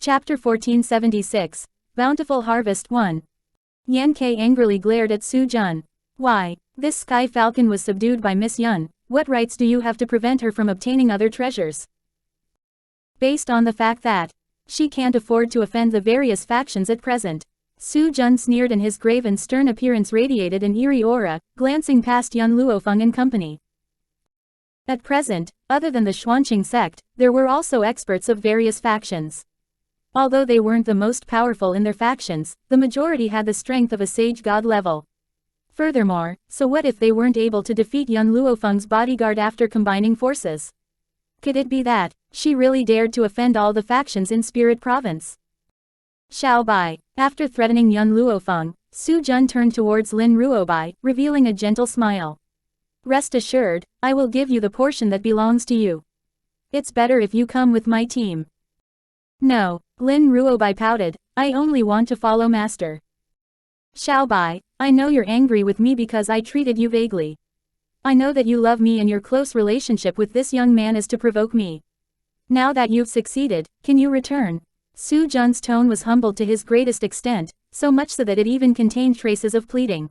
Chapter 1476, Bountiful Harvest 1. Yan Ke angrily glared at Su Jun. Why, this sky falcon was subdued by Miss Yun, what rights do you have to prevent her from obtaining other treasures? Based on the fact that she can't afford to offend the various factions at present. Su Jun sneered and his grave and stern appearance radiated an eerie aura, glancing past Yun Luo Feng and company. At present, other than the Xuanqing sect, there were also experts of various factions. Although they weren't the most powerful in their factions, the majority had the strength of a sage god level. Furthermore, so what if they weren't able to defeat Yun Luo Feng's bodyguard after combining forces? Could it be that she really dared to offend all the factions in Spirit Province? Xiao Bai. After threatening Yun Luo Feng, Su Jun turned towards Lin Ruobai, revealing a gentle smile. Rest assured, I will give you the portion that belongs to you. It's better if you come with my team. No, Lin Ruobai pouted, I only want to follow master. Xiao Bai, I know you're angry with me because I treated you vaguely. I know that you love me and your close relationship with this young man is to provoke me. Now that you've succeeded, can you return? Su Jun's tone was humbled to his greatest extent, so much so that it even contained traces of pleading.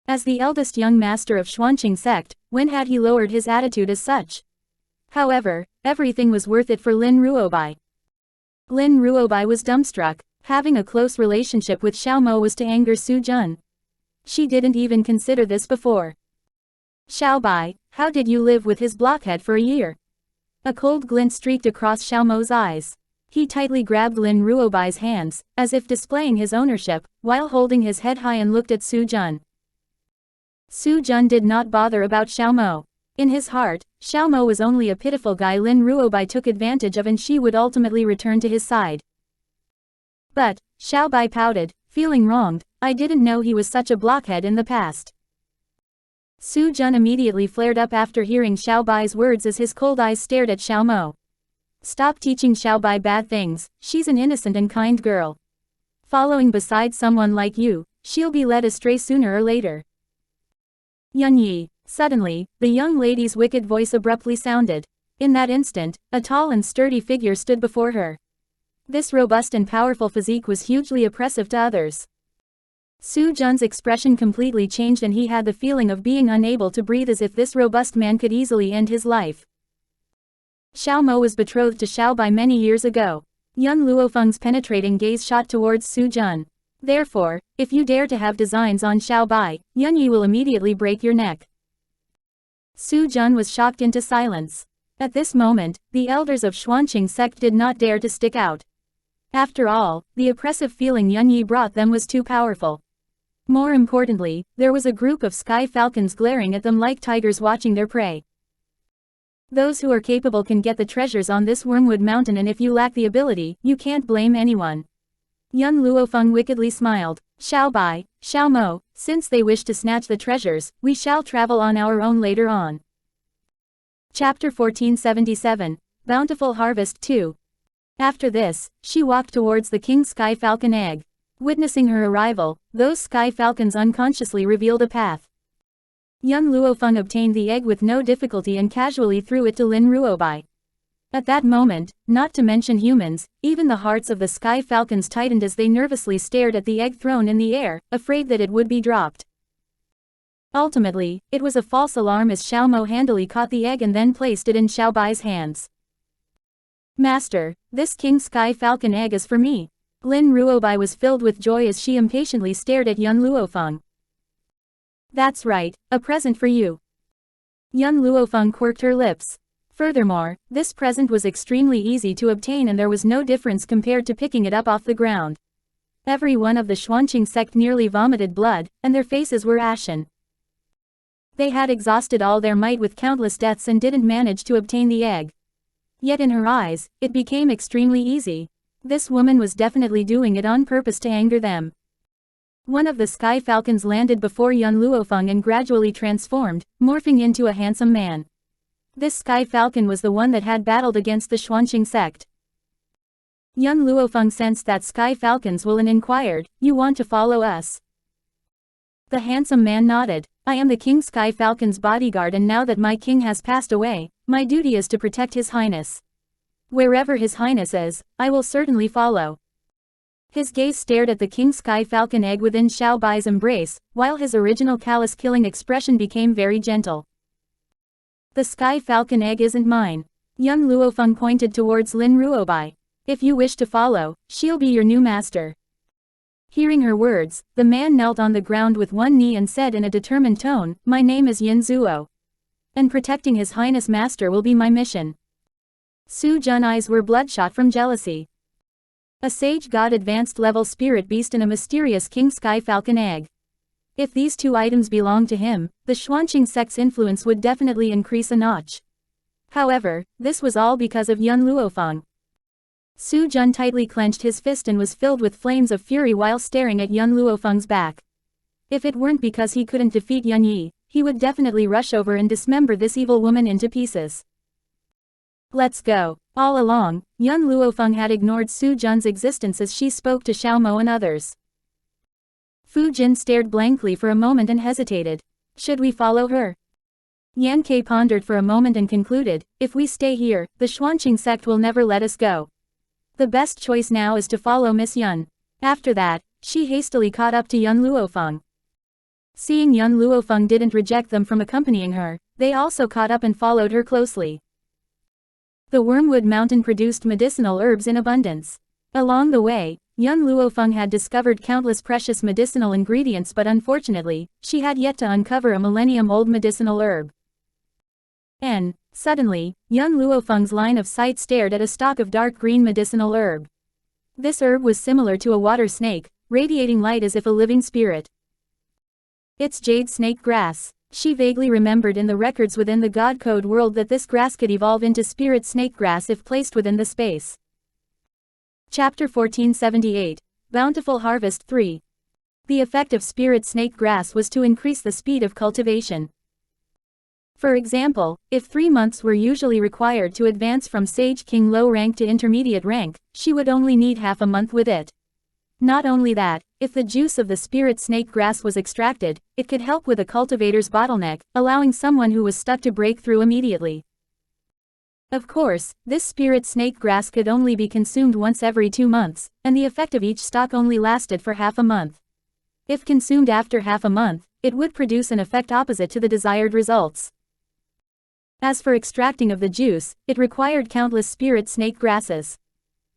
As the eldest young master of Xuanqing sect, when had he lowered his attitude as such? However, everything was worth it for Lin Ruobai. Lin Ruobai was dumbstruck. Having a close relationship with Xiao Mo was to anger Su Jun. She didn't even consider this before. Xiao Bai, how did you live with his blockhead for a year? A cold glint streaked across Xiao Mo's eyes. He tightly grabbed Lin Ruobai's hands, as if displaying his ownership, while holding his head high and looked at Su Jun. Su Jun did not bother about Xiao Mo. In his heart, Xiao Mo was only a pitiful guy Lin Ruobai took advantage of and she would ultimately return to his side. But, Xiao Bai pouted, feeling wronged, I didn't know he was such a blockhead in the past. Su Jun immediately flared up after hearing Xiao Bai's words as his cold eyes stared at Xiao Mo. Stop teaching Xiao Bai bad things, she's an innocent and kind girl. Following beside someone like you, she'll be led astray sooner or later. Yun Yi. Suddenly, the young lady's wicked voice abruptly sounded. In that instant, a tall and sturdy figure stood before her. This robust and powerful physique was hugely oppressive to others. Su Jun's expression completely changed and he had the feeling of being unable to breathe as if this robust man could easily end his life. Xiao Mo was betrothed to Xiao Bai many years ago. Yun Luo Feng's penetrating gaze shot towards Su Jun. Therefore, if you dare to have designs on Xiao Bai, Yun Yi will immediately break your neck. Su Jun was shocked into silence. At this moment, the elders of Xuanqing sect did not dare to stick out. After all, the oppressive feeling Yun Yi brought them was too powerful. More importantly, there was a group of sky falcons glaring at them like tigers watching their prey. Those who are capable can get the treasures on this Wormwood Mountain and if you lack the ability, you can't blame anyone. Yun Luo Feng wickedly smiled. Xiao Bai, Xiao Mo, since they wish to snatch the treasures, we shall travel on our own later on. Chapter 1477, Bountiful Harvest 2. After this, she walked towards the King's Sky Falcon egg. Witnessing her arrival, those sky falcons unconsciously revealed a path. Yun Luo Feng obtained the egg with no difficulty and casually threw it to Lin Ruobai. At that moment, not to mention humans, even the hearts of the sky falcons tightened as they nervously stared at the egg thrown in the air, afraid that it would be dropped. Ultimately, it was a false alarm as Xiao Mo handily caught the egg and then placed it in Xiao Bai's hands. Master, this King Sky Falcon egg is for me. Lin Ruobai was filled with joy as she impatiently stared at Yun Luo Feng. That's right, a present for you. Yun Luo Feng quirked her lips. Furthermore, this present was extremely easy to obtain and there was no difference compared to picking it up off the ground. Every one of the Xuanqing sect nearly vomited blood, and their faces were ashen. They had exhausted all their might with countless deaths and didn't manage to obtain the egg. Yet in her eyes, it became extremely easy. This woman was definitely doing it on purpose to anger them. One of the sky falcons landed before Yun Luo Feng and gradually transformed, morphing into a handsome man. This sky falcon was the one that had battled against the Xuanqing sect. Yun Luo Feng sensed that sky falcons will and inquired, you want to follow us? The handsome man nodded. I am the King Sky Falcon's bodyguard and now that my king has passed away, my duty is to protect his highness. Wherever His Highness is, I will certainly follow. His gaze stared at the King Sky Falcon egg within Xiao Bai's embrace, while his original callous-killing expression became very gentle. The Sky Falcon egg isn't mine. Young Luo Feng pointed towards Lin Ruobai. If you wish to follow, she'll be your new master. Hearing her words, the man knelt on the ground with one knee and said in a determined tone, My name is Yin Zuo. And protecting His Highness Master will be my mission. Su Jun's eyes were bloodshot from jealousy. A sage god advanced level spirit beast and a mysterious King Sky Falcon egg. If these two items belonged to him, the Xuanqing sect's influence would definitely increase a notch. However, this was all because of Yun Luofeng. Su Jun tightly clenched his fist and was filled with flames of fury while staring at Yun Luofeng's back. If it weren't because he couldn't defeat Yun Yi, he would definitely rush over and dismember this evil woman into pieces. Let's go. All along, Yun Luofeng had ignored Su Jun's existence as she spoke to Xiao Mo and others. Fu Jin stared blankly for a moment and hesitated. Should we follow her? Yan Ke pondered for a moment and concluded, if we stay here, the Xuanqing sect will never let us go. The best choice now is to follow Miss Yun. After that, she hastily caught up to Yun Luofeng. Seeing Yun Luofeng didn't reject them from accompanying her, they also caught up and followed her closely. The Wormwood Mountain produced medicinal herbs in abundance. Along the way, Yun Luofeng had discovered countless precious medicinal ingredients, but unfortunately, she had yet to uncover a millennium-old medicinal herb. And, suddenly, Yun Luofeng's line of sight stared at a stalk of dark green medicinal herb. This herb was similar to a water snake, radiating light as if a living spirit. It's jade snake grass. She vaguely remembered in the records within the God Code world that this grass could evolve into spirit snake grass if placed within the space. Chapter 1478, Bountiful Harvest 3. The effect of spirit snake grass was to increase the speed of cultivation. For example, if 3 months were usually required to advance from Sage King low rank to intermediate rank, she would only need half a month with it. Not only that, if the juice of the spirit snake grass was extracted, it could help with a cultivator's bottleneck, allowing someone who was stuck to break through immediately. Of course, this spirit snake grass could only be consumed once every 2 months, and the effect of each stalk only lasted for half a month. If consumed after half a month, it would produce an effect opposite to the desired results. As for extracting of the juice, it required countless spirit snake grasses.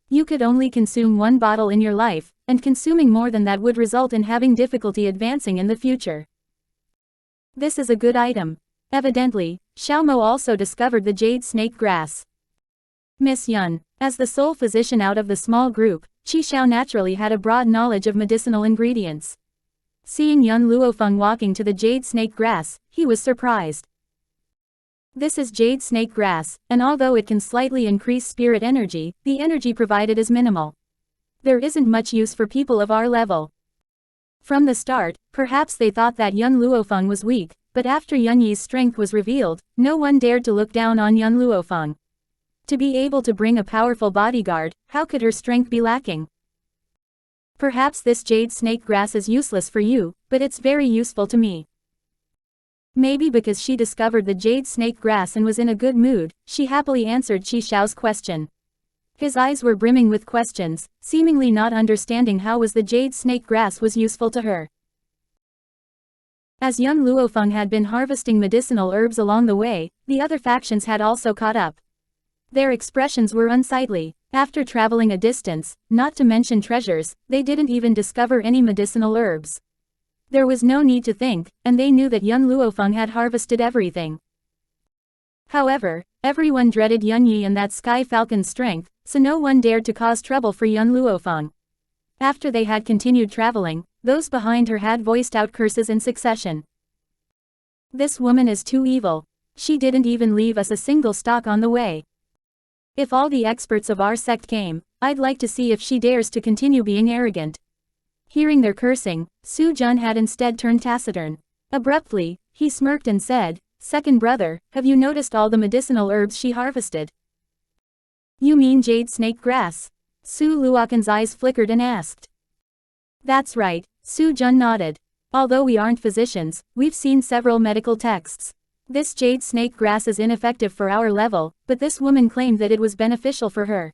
You could only consume 1 bottle in your life, and consuming more than that would result in having difficulty advancing in the future. This is a good item. Evidently, Xiao Mo also discovered the jade snake grass. Miss Yun, as the sole physician out of the small group, Qi Xiao naturally had a broad knowledge of medicinal ingredients. Seeing Yun Luofeng walking to the jade snake grass, he was surprised. This is jade snake grass, and although it can slightly increase spirit energy, the energy provided is minimal. There isn't much use for people of our level. From the start, perhaps they thought that Yun Luofeng was weak, but after Yun Yi's strength was revealed, no one dared to look down on Yun Luofeng. To be able to bring a powerful bodyguard, how could her strength be lacking? Perhaps this jade snake grass is useless for you, but it's very useful to me. Maybe because she discovered the jade snake grass and was in a good mood, she happily answered Qi Xiao's question. His eyes were brimming with questions, seemingly not understanding how was the jade snake grass was useful to her. As Yun Luofeng had been harvesting medicinal herbs along the way, the other factions had also caught up. Their expressions were unsightly. After traveling a distance, not to mention treasures, they didn't even discover any medicinal herbs. There was no need to think, and they knew that Yun Luofeng had harvested everything. However, everyone dreaded Yun Yi and that Sky Falcon's strength, so no one dared to cause trouble for Yun Luofeng. After they had continued traveling, those behind her had voiced out curses in succession. This woman is too evil. She didn't even leave us a single stock on the way. If all the experts of our sect came, I'd like to see if she dares to continue being arrogant. Hearing their cursing, Su Jun had instead turned taciturn. Abruptly, he smirked and said, "Second brother, have you noticed all the medicinal herbs she harvested?" "You mean jade snake grass?" Su Luoken's eyes flickered and asked. "That's right," Su Jun nodded. "Although we aren't physicians, we've seen several medical texts. This jade snake grass is ineffective for our level, but this woman claimed that it was beneficial for her.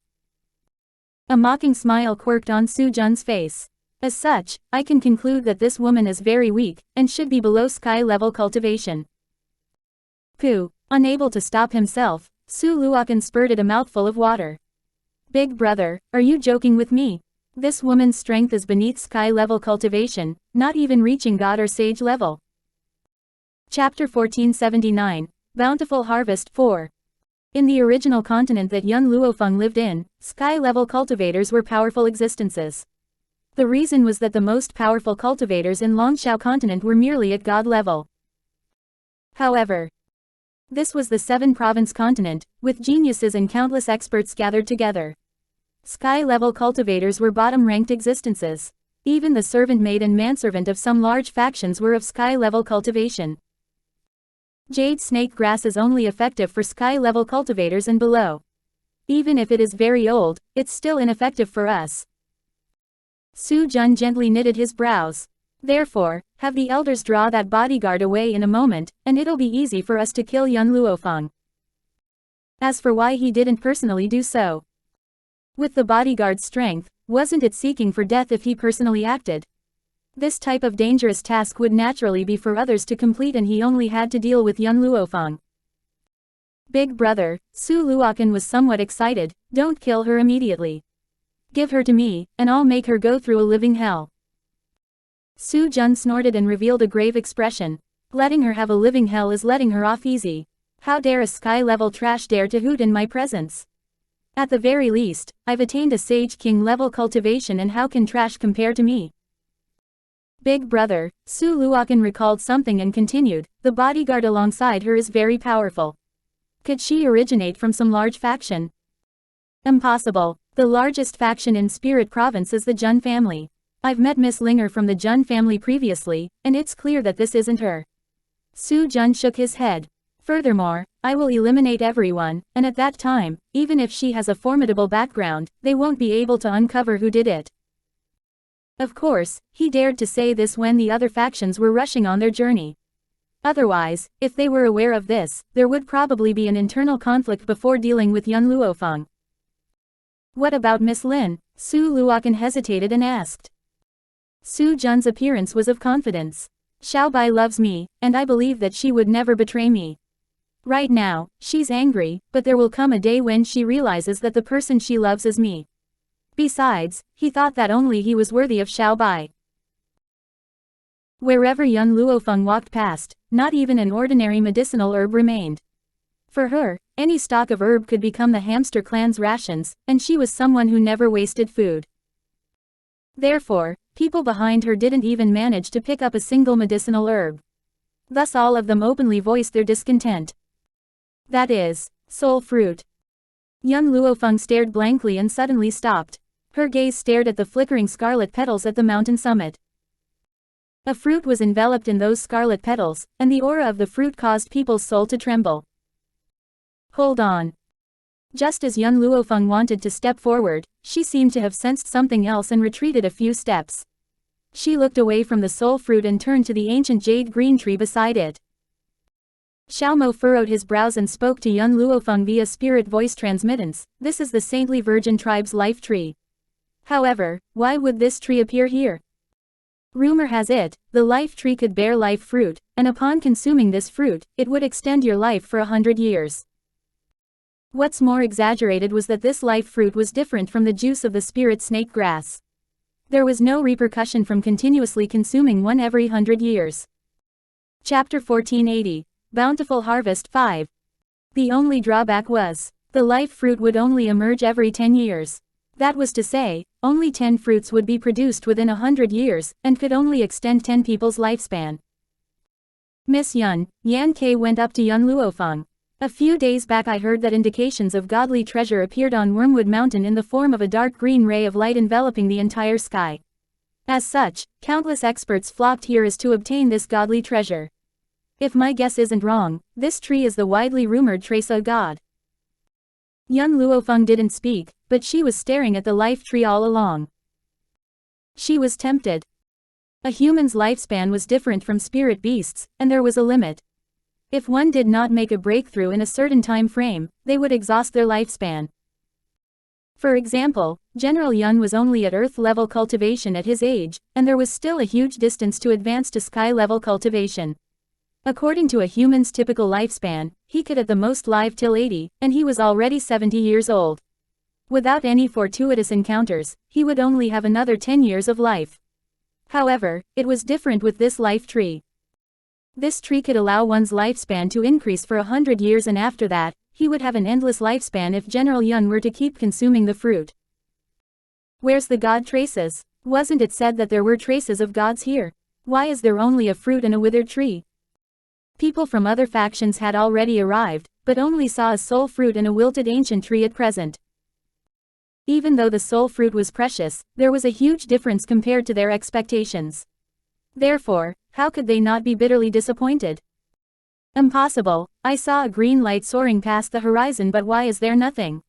A mocking smile quirked on Su Jun's face. As such, I can conclude that this woman is very weak, and should be below sky-level cultivation. Pooh. Unable to stop himself, Su Luokan spurted a mouthful of water. Big brother, are you joking with me? This woman's strength is beneath sky-level cultivation, not even reaching god or sage level. Chapter 1479, Bountiful Harvest 4. In the original continent that Yun Luo Feng lived in, sky-level cultivators were powerful existences. The reason was that the most powerful cultivators in Long Xia continent were merely at god level. However, this was the 7-province continent, with geniuses and countless experts gathered together. Sky-level cultivators were bottom-ranked existences. Even the servant maid and manservant of some large factions were of sky-level cultivation. Jade snake grass is only effective for sky-level cultivators and below. Even if it is very old, it's still ineffective for us. Su Jun gently knitted his brows. Therefore, have the elders draw that bodyguard away in a moment, and it'll be easy for us to kill Yun Luo Feng. As for why he didn't personally do so. With the bodyguard's strength, wasn't it seeking for death if he personally acted? This type of dangerous task would naturally be for others to complete, and he only had to deal with Yun Luo Feng. Big brother, Su Luokan was somewhat excited. Don't kill her immediately. Give her to me, and I'll make her go through a living hell. Su Jun snorted and revealed a grave expression. Letting her have a living hell is letting her off easy. How dare a sky-level trash dare to hoot in my presence? At the very least, I've attained a Sage King level cultivation, and how can trash compare to me? Big brother, Su Luokan recalled something and continued, the bodyguard alongside her is very powerful. Could she originate from some large faction? Impossible. The largest faction in Spirit Province is the Jun family. I've met Miss Linger from the Jun family previously, and it's clear that this isn't her. Su Jun shook his head. Furthermore, I will eliminate everyone, and at that time, even if she has a formidable background, they won't be able to uncover who did it. Of course, he dared to say this when the other factions were rushing on their journey. Otherwise, if they were aware of this, there would probably be an internal conflict before dealing with Yun Luo Feng. What about Miss Lin? Su Luokan hesitated and asked. Su Jun's appearance was of confidence. Xiao Bai loves me, and I believe that she would never betray me. Right now, she's angry, but there will come a day when she realizes that the person she loves is me. Besides, he thought that only he was worthy of Xiao Bai. Wherever Yun Luo Feng walked past, not even an ordinary medicinal herb remained. For her, any stock of herb could become the hamster clan's rations, and she was someone who never wasted food. Therefore, people behind her didn't even manage to pick up a single medicinal herb. Thus all of them openly voiced their discontent. That is, soul fruit. Yun Luo Feng stared blankly and suddenly stopped. Her gaze stared at the flickering scarlet petals at the mountain summit. A fruit was enveloped in those scarlet petals, and the aura of the fruit caused people's soul to tremble. Hold on. Just as Yun Luo Feng wanted to step forward, she seemed to have sensed something else and retreated a few steps. She looked away from the soul fruit and turned to the ancient jade green tree beside it. Xiao Mo furrowed his brows and spoke to Yun Luo Feng via spirit voice transmittance. This is the Saintly Virgin tribe's life tree. However, why would this tree appear here? Rumor has it, the life tree could bear life fruit, and upon consuming this fruit, it would extend your life for 100 years. What's more exaggerated was that this life fruit was different from the juice of the spirit snake grass. There was no repercussion from continuously consuming one every 100 years. Chapter 1480. Bountiful Harvest 5. The only drawback was, the life fruit would only emerge every 10 years. That was to say, only 10 fruits would be produced within 100 years, and could only extend 10 people's lifespan. Miss Yun, Yan Ke went up to Yun Luo Feng. A few days back I heard that indications of godly treasure appeared on Wormwood Mountain in the form of a dark green ray of light enveloping the entire sky. As such, countless experts flocked here as to obtain this godly treasure. If my guess isn't wrong, this tree is the widely rumored trace of God. Yun Luo Feng didn't speak, but she was staring at the life tree all along. She was tempted. A human's lifespan was different from spirit beasts, and there was a limit. If one did not make a breakthrough in a certain time frame, they would exhaust their lifespan. For example, General Yun was only at Earth-level cultivation at his age, and there was still a huge distance to advance to sky-level cultivation. According to a human's typical lifespan, he could at the most live till 80, and he was already 70 years old. Without any fortuitous encounters, he would only have another 10 years of life. However, it was different with this life tree. This tree could allow one's lifespan to increase for 100 years, and after that, he would have an endless lifespan if General Yun were to keep consuming the fruit. Where's the god traces? Wasn't it said that there were traces of gods here? Why is there only a fruit and a withered tree? People from other factions had already arrived, but only saw a soul fruit and a wilted ancient tree at present. Even though the soul fruit was precious, there was a huge difference compared to their expectations. Therefore, how could they not be bitterly disappointed? Impossible. I saw a green light soaring past the horizon, but why is there nothing?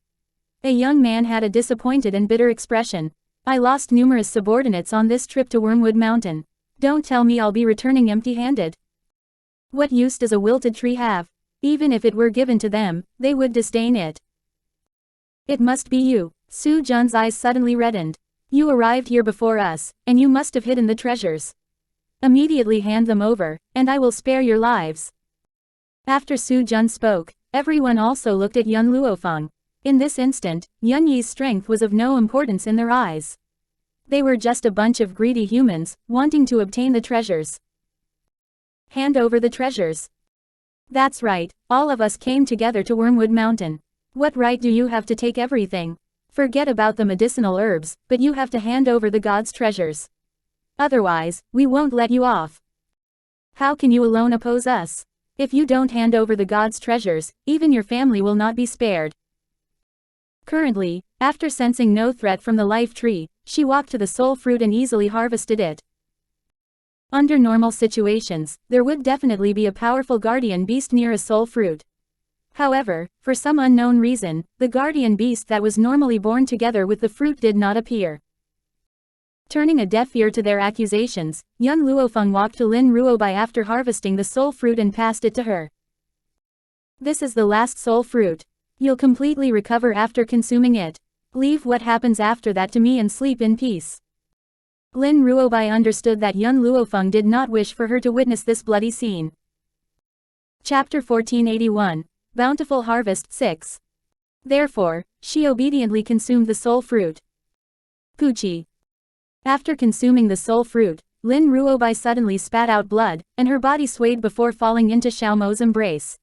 A young man had a disappointed and bitter expression. I lost numerous subordinates on this trip to Wormwood Mountain. Don't tell me I'll be returning empty-handed. What use does a wilted tree have? Even if it were given to them, they would disdain it. It must be you. Su Jun's eyes suddenly reddened. You arrived here before us, and you must have hidden the treasures. Immediately hand them over, and I will spare your lives. After Su Jun spoke, everyone also looked at Yun Luo Feng. In this instant, Yun Yi's strength was of no importance in their eyes. They were just a bunch of greedy humans, wanting to obtain the treasures. Hand over the treasures. That's right, all of us came together to Wormwood Mountain. What right do you have to take everything? Forget about the medicinal herbs, but you have to hand over the god's treasures. Otherwise, we won't let you off. How can you alone oppose us? If you don't hand over the god's treasures, even your family will not be spared. Currently, after sensing no threat from the life tree, she walked to the soul fruit and easily harvested it. Under normal situations, there would definitely be a powerful guardian beast near a soul fruit. However, for some unknown reason, the guardian beast that was normally born together with the fruit did not appear. Turning a deaf ear to their accusations, Yun Luo Feng walked to Lin Ruobai after harvesting the soul fruit and passed it to her. This is the last soul fruit. You'll completely recover after consuming it. Leave what happens after that to me and sleep in peace. Lin Ruobai understood that Yun Luo Feng did not wish for her to witness this bloody scene. Chapter 1481, Bountiful Harvest 6. Therefore, she obediently consumed the soul fruit. Puchi. After consuming the soul fruit, Lin Ruobai suddenly spat out blood, and her body swayed before falling into Xiao Mo's embrace.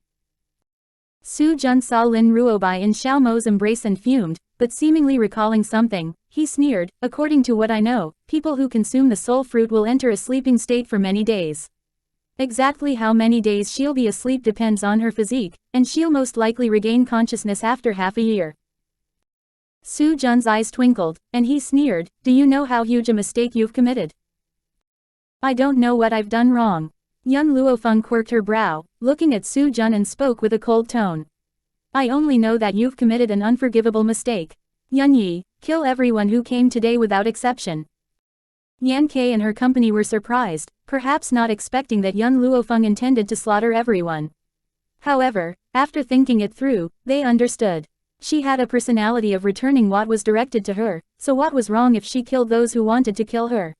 Su Jun saw Lin Ruobai in Xiao Mo's embrace and fumed, but seemingly recalling something, he sneered, according to what I know, people who consume the soul fruit will enter a sleeping state for many days. Exactly how many days she'll be asleep depends on her physique, and she'll most likely regain consciousness after half a year. Su Jun's eyes twinkled, and he sneered, do you know how huge a mistake you've committed? I don't know what I've done wrong. Yun Luo Feng quirked her brow, looking at Su Jun and spoke with a cold tone. I only know that you've committed an unforgivable mistake. Yun Yi, kill everyone who came today without exception. Yan Ke and her company were surprised, perhaps not expecting that Yun Luo Feng intended to slaughter everyone. However, after thinking it through, they understood. She had a personality of returning what was directed to her, so what was wrong if she killed those who wanted to kill her?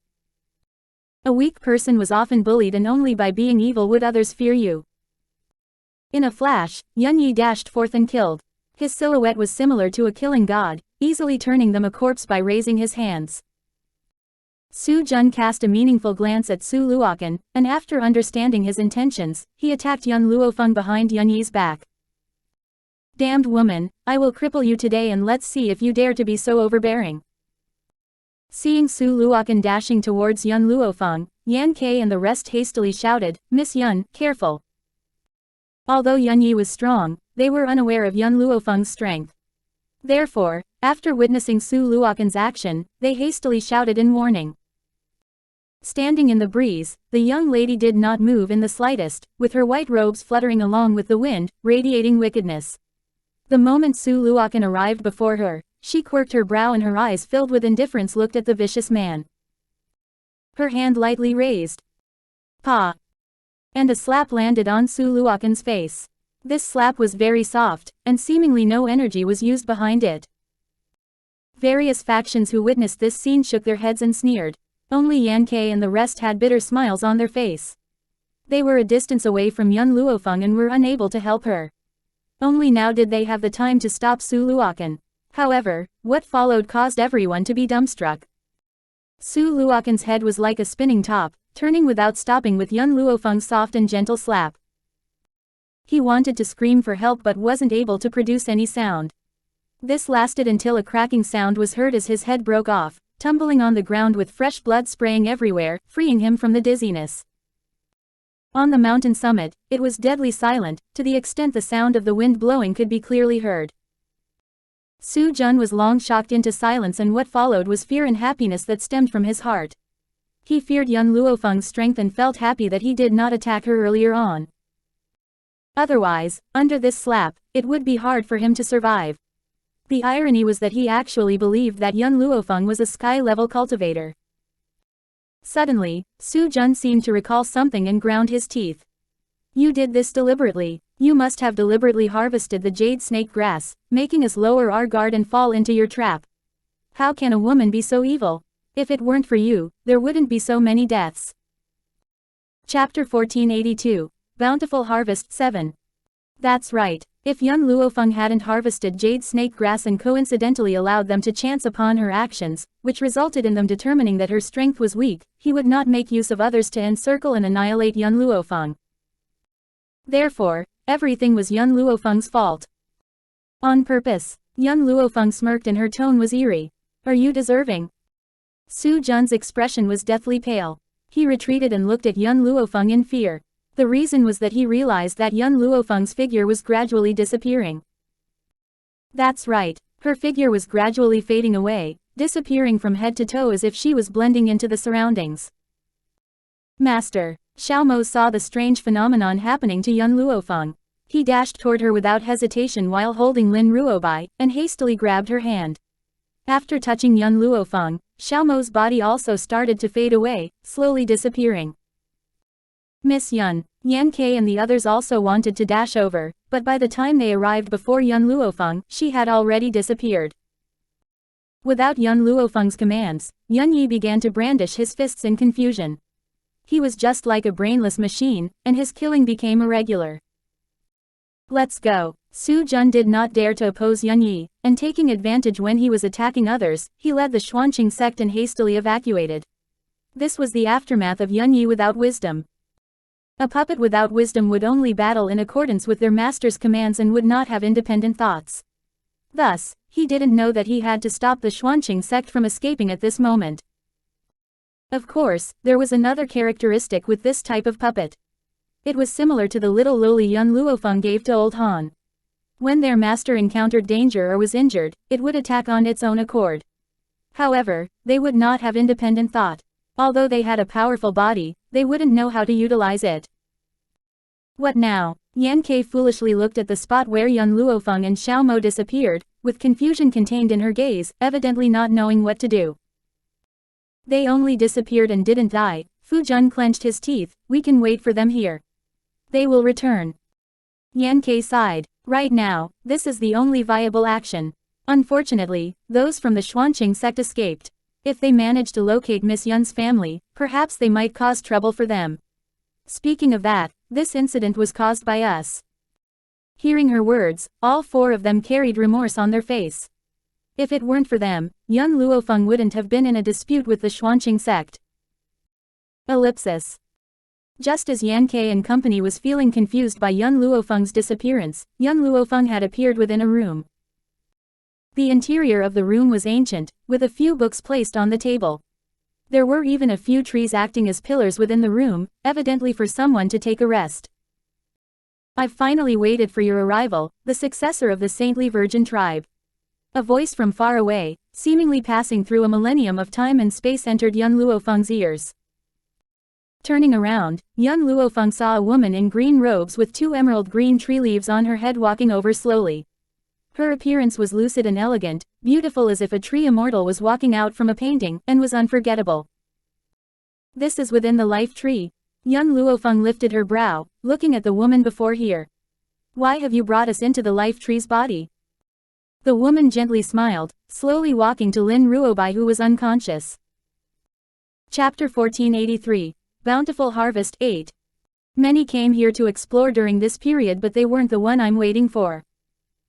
A weak person was often bullied, and only by being evil would others fear you. In a flash, Yun Yi dashed forth and killed. His silhouette was similar to a killing god, easily turning them a corpse by raising his hands. Su Jun cast a meaningful glance at Su Luokan, and after understanding his intentions, he attacked Yun Luo Feng behind Yun Yi's back. Damned woman, I will cripple you today, and let's see if you dare to be so overbearing. Seeing Su Luokan dashing towards Yun Luo Feng, Yan Ke and the rest hastily shouted, Miss Yun, careful. Although Yun Yi was strong, they were unaware of Yun Luo Feng's strength. Therefore, after witnessing Su Luokan's action, they hastily shouted in warning. Standing in the breeze, the young lady did not move in the slightest, with her white robes fluttering along with the wind, radiating wickedness. The moment Su Luokan arrived before her, she quirked her brow and her eyes filled with indifference looked at the vicious man. Her hand lightly raised. Pa! And a slap landed on Su Luofan's face. This slap was very soft, and seemingly no energy was used behind it. Various factions who witnessed this scene shook their heads and sneered. Only Yan Ke and the rest had bitter smiles on their face. They were a distance away from Yun Luofeng and were unable to help her. Only now did they have the time to stop Su Luofeng. However, what followed caused everyone to be dumbstruck. Su Luofeng's head was like a spinning top, turning without stopping with Yun Luofeng's soft and gentle slap. He wanted to scream for help but wasn't able to produce any sound. This lasted until a cracking sound was heard as his head broke off, tumbling on the ground with fresh blood spraying everywhere, freeing him from the dizziness. On the mountain summit, it was deadly silent, to the extent the sound of the wind blowing could be clearly heard. Su Jun was long shocked into silence, and what followed was fear and happiness that stemmed from his heart. He feared Yun Luofeng's strength and felt happy that he did not attack her earlier on. Otherwise, under this slap, it would be hard for him to survive. The irony was that he actually believed that Yun Luofeng was a sky-level cultivator. Suddenly, Su Jun seemed to recall something and ground his teeth. You did this deliberately. You must have deliberately harvested the jade snake grass, making us lower our guard and fall into your trap. How can a woman be so evil? If it weren't for you, there wouldn't be so many deaths. Chapter 1482, Bountiful Harvest 7. That's right. If Yun Luofeng hadn't harvested jade snake grass and coincidentally allowed them to chance upon her actions, which resulted in them determining that her strength was weak, he would not make use of others to encircle and annihilate Yun Luofeng. Therefore, everything was Yun Luofeng's fault. On purpose. Yun Luofeng smirked and her tone was eerie. Are you deserving? Su Jun's expression was deathly pale. He retreated and looked at Yun Luofeng in fear. The reason was that he realized that Yun Luofeng's figure was gradually disappearing. That's right. Her figure was gradually fading away, disappearing from head to toe as if she was blending into the surroundings. Master. Xiao Mo saw the strange phenomenon happening to Yun Luofeng. He dashed toward her without hesitation while holding Lin Ruobai, and hastily grabbed her hand. After touching Yun Luofeng, Xiao Mo's body also started to fade away, slowly disappearing. Miss Yun, Yan Ke and the others also wanted to dash over, but by the time they arrived before Yun Luofeng, she had already disappeared. Without Yun Luofeng's commands, Yun Yi began to brandish his fists in confusion. He was just like a brainless machine, and his killing became irregular. Let's go. Su Jun did not dare to oppose Yun Yi, and taking advantage when he was attacking others, he led the Xuanqing sect and hastily evacuated. This was the aftermath of Yun Yi without wisdom. A puppet without wisdom would only battle in accordance with their master's commands and would not have independent thoughts. Thus, he didn't know that he had to stop the Xuanqing sect from escaping at this moment. Of course, there was another characteristic with this type of puppet. It was similar to the little loli Yun Luofeng gave to Old Han. When their master encountered danger or was injured, it would attack on its own accord. However, they would not have independent thought. Although they had a powerful body, they wouldn't know how to utilize it. What now? Yan Ke foolishly looked at the spot where Yun Luofeng and Xiao Mo disappeared, with confusion contained in her gaze, evidently not knowing what to do. They only disappeared and didn't die. Fu Jun clenched his teeth. We can wait for them here. They will return. Yan Ke sighed. Right now, this is the only viable action. Unfortunately, those from the Xuanqing sect escaped. If they manage to locate Miss Yun's family, perhaps they might cause trouble for them. Speaking of that, this incident was caused by us. Hearing her words, all four of them carried remorse on their face. If it weren't for them, Yun Luofeng wouldn't have been in a dispute with the Xuanqing sect. Ellipsis. Just as Yan Ke and company was feeling confused by Yun Luofeng's disappearance, Yun Luofeng had appeared within a room. The interior of the room was ancient, with a few books placed on the table. There were even a few trees acting as pillars within the room, evidently for someone to take a rest. I've finally waited for your arrival, the successor of the saintly virgin tribe. A voice from far away, seemingly passing through a millennium of time and space, entered Yun Luofeng's ears. Turning around, Yun Luofeng saw a woman in green robes with two emerald green tree leaves on her head walking over slowly. Her appearance was lucid and elegant, beautiful as if a tree immortal was walking out from a painting, and was unforgettable. This is within the life tree. Young Luo Feng lifted her brow, looking at the woman before her. Why have you brought us into the life tree's body? The woman gently smiled, slowly walking to Lin Ruobai who was unconscious. Chapter 1483, Bountiful Harvest 8. Many came here to explore during this period but they weren't the one I'm waiting for.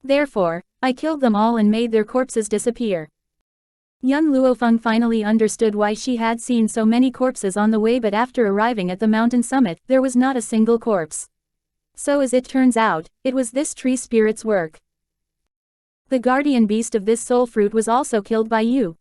Therefore, I killed them all and made their corpses disappear. Young Luo Feng finally understood why she had seen so many corpses on the way, but after arriving at the mountain summit, there was not a single corpse. So as it turns out, it was this tree spirit's work. The guardian beast of this soul fruit was also killed by you.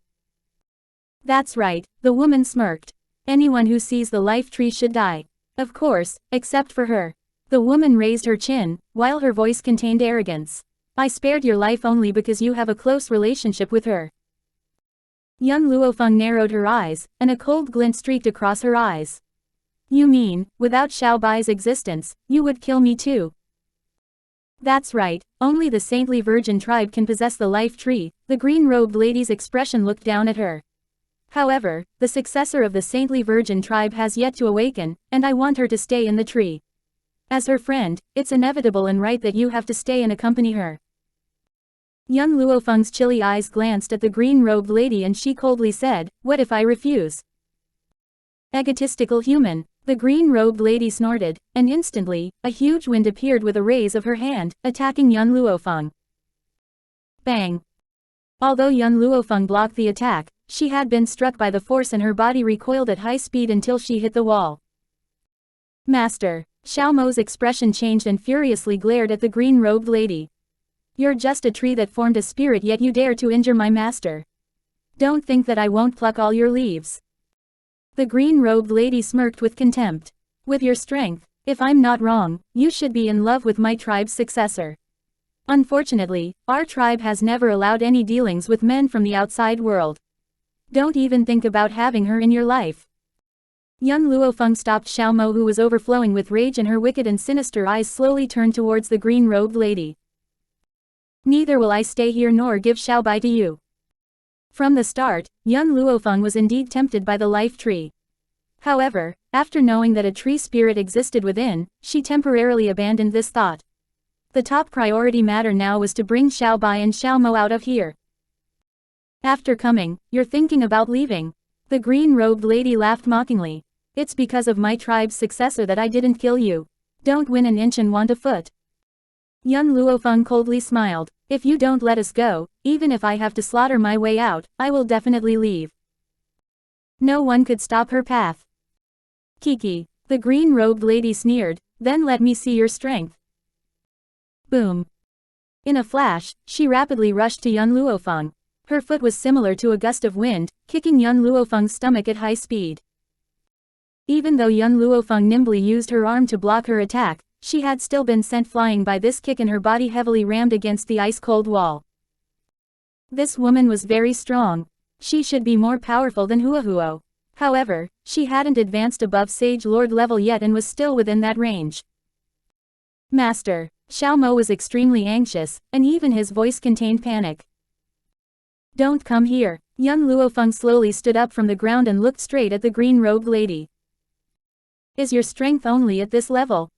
That's right, the woman smirked. Anyone who sees the life tree should die. Of course, except for her. The woman raised her chin, while her voice contained arrogance. I spared your life only because you have a close relationship with her. Young Luo Feng narrowed her eyes, and a cold glint streaked across her eyes. You mean, without Xiao Bai's existence, you would kill me too? That's right, only the saintly virgin tribe can possess the life tree. The green-robed lady's expression looked down at her. However, the successor of the saintly virgin tribe has yet to awaken, and I want her to stay in the tree. As her friend, it's inevitable and right that you have to stay and accompany her. Young Luo Feng's chilly eyes glanced at the green-robed lady and she coldly said, what if I refuse? Egotistical human. The green-robed lady snorted, and instantly, a huge wind appeared with a raise of her hand, attacking Young Luo Feng. Bang! Although Young Luo Feng blocked the attack, she had been struck by the force and her body recoiled at high speed until she hit the wall. Master! Xiao Mo's expression changed and furiously glared at the green-robed lady. You're just a tree that formed a spirit yet you dare to injure my master. Don't think that I won't pluck all your leaves. The green-robed lady smirked with contempt. With your strength, if I'm not wrong, you should be in love with my tribe's successor. Unfortunately, our tribe has never allowed any dealings with men from the outside world. Don't even think about having her in your life. Young Luo Feng stopped Xiao Mo who was overflowing with rage and her wicked and sinister eyes slowly turned towards the green-robed lady. Neither will I stay here nor give Xiao Bai to you. From the start, young Luo Feng was indeed tempted by the life tree. However, after knowing that a tree spirit existed within, she temporarily abandoned this thought. The top priority matter now was to bring Xiao Bai and Xiao Mo out of here. After coming, you're thinking about leaving. The green-robed lady laughed mockingly. It's because of my tribe's successor that I didn't kill you. Don't win an inch and want a foot. Young Luo Feng coldly smiled. If you don't let us go, even if I have to slaughter my way out, I will definitely leave. No one could stop her path. Kiki. The green-robed lady sneered, then let me see your strength. Boom. In a flash, she rapidly rushed to young Luo Feng. Her foot was similar to a gust of wind, kicking young Luo Feng's stomach at high speed. Even though young Luo Feng nimbly used her arm to block her attack, she had still been sent flying by this kick and her body heavily rammed against the ice-cold wall. This woman was very strong. She should be more powerful than Huo. However, she hadn't advanced above Sage Lord level yet and was still within that range. Master. Xiao Mo was extremely anxious, and even his voice contained panic. Don't come here. Young Luo Feng slowly stood up from the ground and looked straight at the green-robed lady. Is your strength only at this level?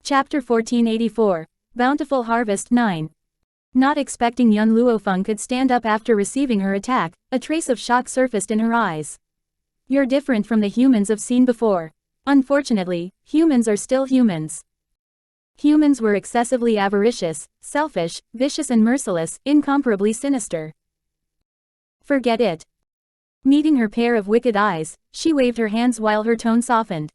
Chapter 1484, Bountiful Harvest 9. Not expecting young Luo Feng could stand up after receiving her attack, a trace of shock surfaced in her eyes. You're different from the humans I've seen before. Unfortunately, humans are still humans. Humans were excessively avaricious, selfish, vicious and merciless, incomparably sinister. Forget it. Meeting her pair of wicked eyes, she waved her hands while her tone softened.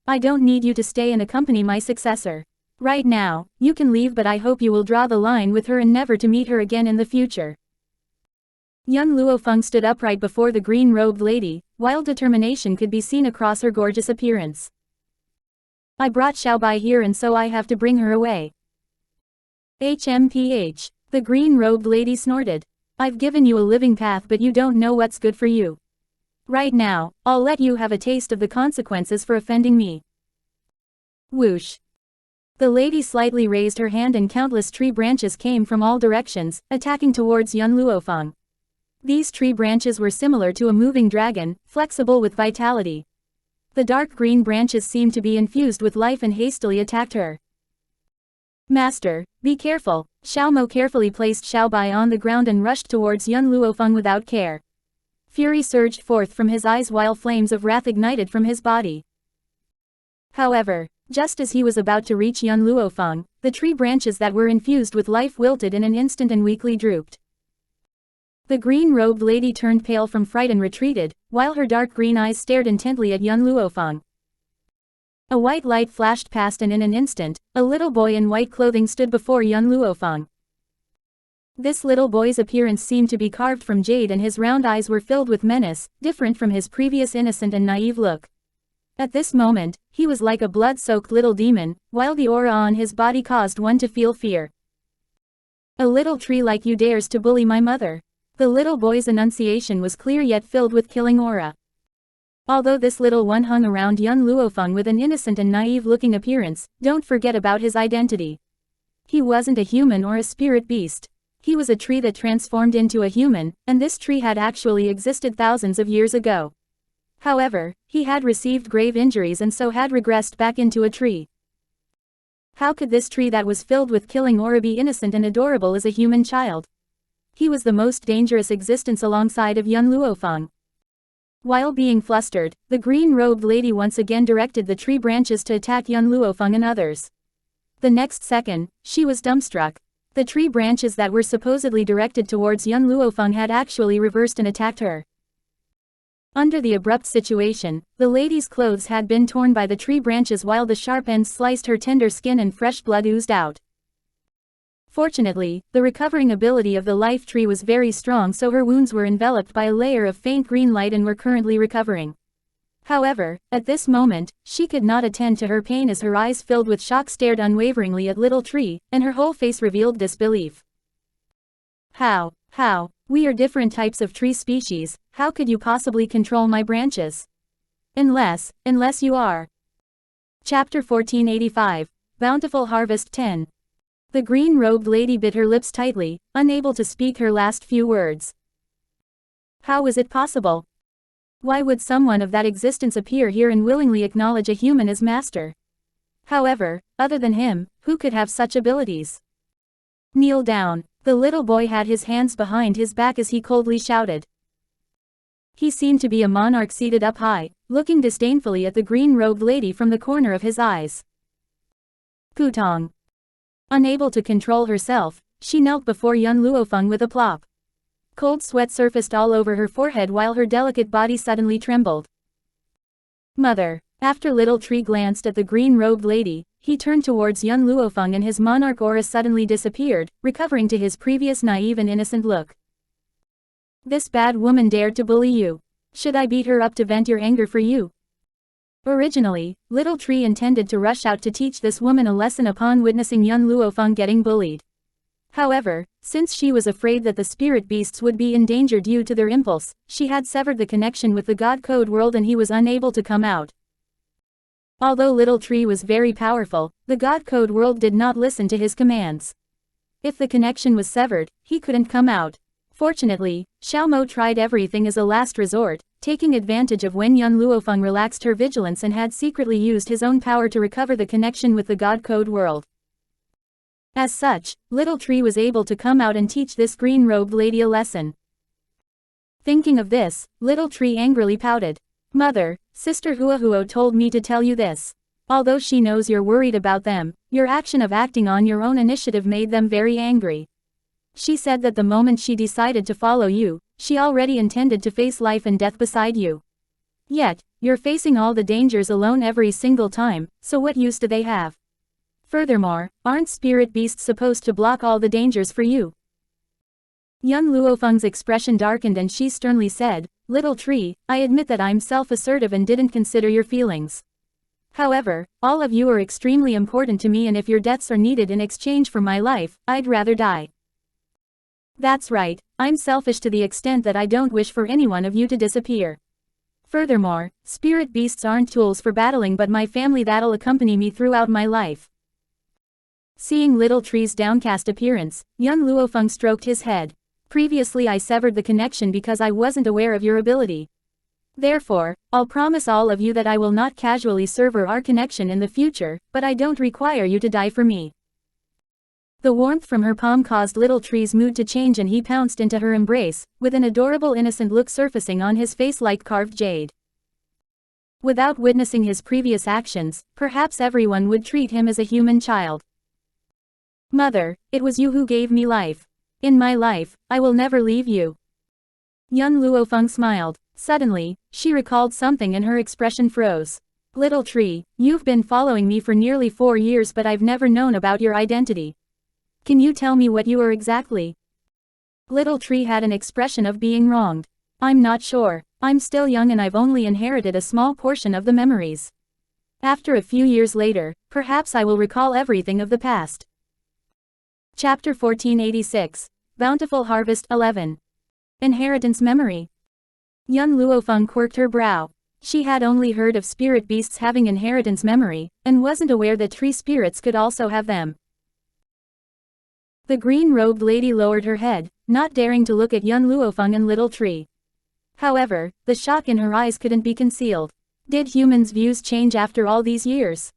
I don't need you to stay and accompany my successor. Right now, you can leave, but I hope you will draw the line with her and never to meet her again in the future. Young Luo Feng stood upright before the green-robed lady, while determination could be seen across her gorgeous appearance. I brought Xiao Bai here and so I have to bring her away. HMPH. The green-robed lady snorted. I've given you a living path but you don't know what's good for you. Right now, I'll let you have a taste of the consequences for offending me. Whoosh. The lady slightly raised her hand and countless tree branches came from all directions, attacking towards young Luo Feng. These tree branches were similar to a moving dragon, flexible with vitality. The dark green branches seemed to be infused with life and hastily attacked her. Master, be careful. Xiao Mo carefully placed Xiao Bai on the ground and rushed towards Yun Luo Feng without care. Fury surged forth from his eyes while flames of wrath ignited from his body. However, just as he was about to reach Yun Luo Feng, the tree branches that were infused with life wilted in an instant and weakly drooped. The green-robed lady turned pale from fright and retreated, while her dark green eyes stared intently at Yun Luo Feng. A white light flashed past and in an instant, a little boy in white clothing stood before Yun Luo Feng. This little boy's appearance seemed to be carved from jade and his round eyes were filled with menace, different from his previous innocent and naive look. At this moment, he was like a blood-soaked little demon, while the aura on his body caused one to feel fear. A little tree like you dares to bully my mother. The little boy's enunciation was clear yet filled with killing aura. Although this little one hung around Yun Luo Feng with an innocent and naive-looking appearance, don't forget about his identity. He wasn't a human or a spirit beast. He was a tree that transformed into a human, and this tree had actually existed thousands of years ago. However, he had received grave injuries and so had regressed back into a tree. How could this tree that was filled with killing aura be innocent and adorable as a human child? He was the most dangerous existence alongside of Yun Luo Feng. While being flustered, the green-robed lady once again directed the tree branches to attack Yun Luo Feng and others. The next second, she was dumbstruck. The tree branches that were supposedly directed towards Yun Luo Feng had actually reversed and attacked her. Under the abrupt situation, the lady's clothes had been torn by the tree branches while the sharp ends sliced her tender skin and fresh blood oozed out. Fortunately, the recovering ability of the life tree was very strong, so her wounds were enveloped by a layer of faint green light and were currently recovering. However, at this moment, she could not attend to her pain as her eyes filled with shock stared unwaveringly at little tree, and her whole face revealed disbelief. How? We are different types of tree species, how could you possibly control my branches? Unless you are. Chapter 1485, Bountiful Harvest 10. The green-robed lady bit her lips tightly, unable to speak her last few words. How was it possible? Why would someone of that existence appear here and willingly acknowledge a human as master? However, other than him, who could have such abilities? Kneel down. The little boy had his hands behind his back as he coldly shouted. He seemed to be a monarch seated up high, looking disdainfully at the green-robed lady from the corner of his eyes. Gutong. Unable to control herself, she knelt before Yun Luo Feng with a plop. Cold sweat surfaced all over her forehead while her delicate body suddenly trembled. Mother. After little tree glanced at the green-robed lady, he turned towards Yun Luo Feng and his monarch aura suddenly disappeared, recovering to his previous naive and innocent look. This bad woman dared to bully you. Should I beat her up to vent your anger for you? Originally, little tree intended to rush out to teach this woman a lesson upon witnessing Yun Luo Feng getting bullied. However, since she was afraid that the spirit beasts would be in danger due to their impulse, she had severed the connection with the God Code world and he was unable to come out. Although little tree was very powerful, the God Code world did not listen to his commands. If the connection was severed, he couldn't come out. Fortunately, Xiao Mo tried everything as a last resort, taking advantage of when Yun Luo Feng relaxed her vigilance and had secretly used his own power to recover the connection with the God Code world. As such, little tree was able to come out and teach this green-robed lady a lesson. Thinking of this, little tree angrily pouted. Mother, Sister Huo told me to tell you this. Although she knows you're worried about them, your action of acting on your own initiative made them very angry. She said that the moment she decided to follow you, she already intended to face life and death beside you. Yet, you're facing all the dangers alone every single time, so what use do they have? Furthermore, aren't spirit beasts supposed to block all the dangers for you? Yun Luo Feng's expression darkened and she sternly said, Little tree, I admit that I'm self-assertive and didn't consider your feelings. However, all of you are extremely important to me and if your deaths are needed in exchange for my life, I'd rather die. That's right, I'm selfish to the extent that I don't wish for any one of you to disappear. Furthermore, spirit beasts aren't tools for battling but my family that'll accompany me throughout my life. Seeing little tree's downcast appearance, Yun Luo Feng stroked his head. Previously I severed the connection because I wasn't aware of your ability. Therefore, I'll promise all of you that I will not casually sever our connection in the future, but I don't require you to die for me. The warmth from her palm caused Little Tree's mood to change and he pounced into her embrace, with an adorable innocent look surfacing on his face like carved jade. Without witnessing his previous actions, perhaps everyone would treat him as a human child. Mother, it was you who gave me life. In my life, I will never leave you. Young Luo Feng smiled. Suddenly, she recalled something and her expression froze. Little Tree, you've been following me for nearly 4 years but I've never known about your identity. Can you tell me what you are exactly? Little Tree had an expression of being wronged. I'm not sure. I'm still young and I've only inherited a small portion of the memories. After a few years later, perhaps I will recall everything of the past. Chapter 1486. Bountiful Harvest 11. Inheritance Memory. Young Luo Feng quirked her brow. She had only heard of spirit beasts having inheritance memory, and wasn't aware that tree spirits could also have them. The green-robed lady lowered her head, not daring to look at young Luo Feng and Little Tree. However, the shock in her eyes couldn't be concealed. Did humans' views change after all these years?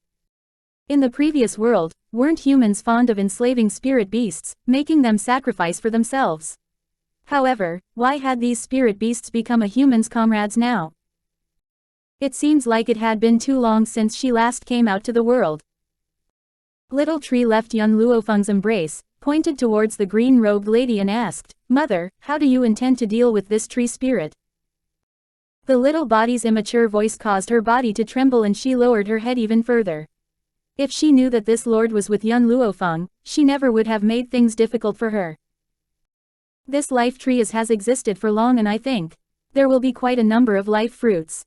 In the previous world, weren't humans fond of enslaving spirit beasts, making them sacrifice for themselves? However, why had these spirit beasts become a human's comrades now? It seems like it had been too long since she last came out to the world. Little Tree left young Luo Feng's embrace, pointed towards the green-robed lady and asked, Mother, how do you intend to deal with this tree spirit? The little body's immature voice caused her body to tremble and she lowered her head even further. If she knew that this lord was with young Luo Feng, she never would have made things difficult for her. This life tree has existed for long and I think there will be quite a number of life fruits.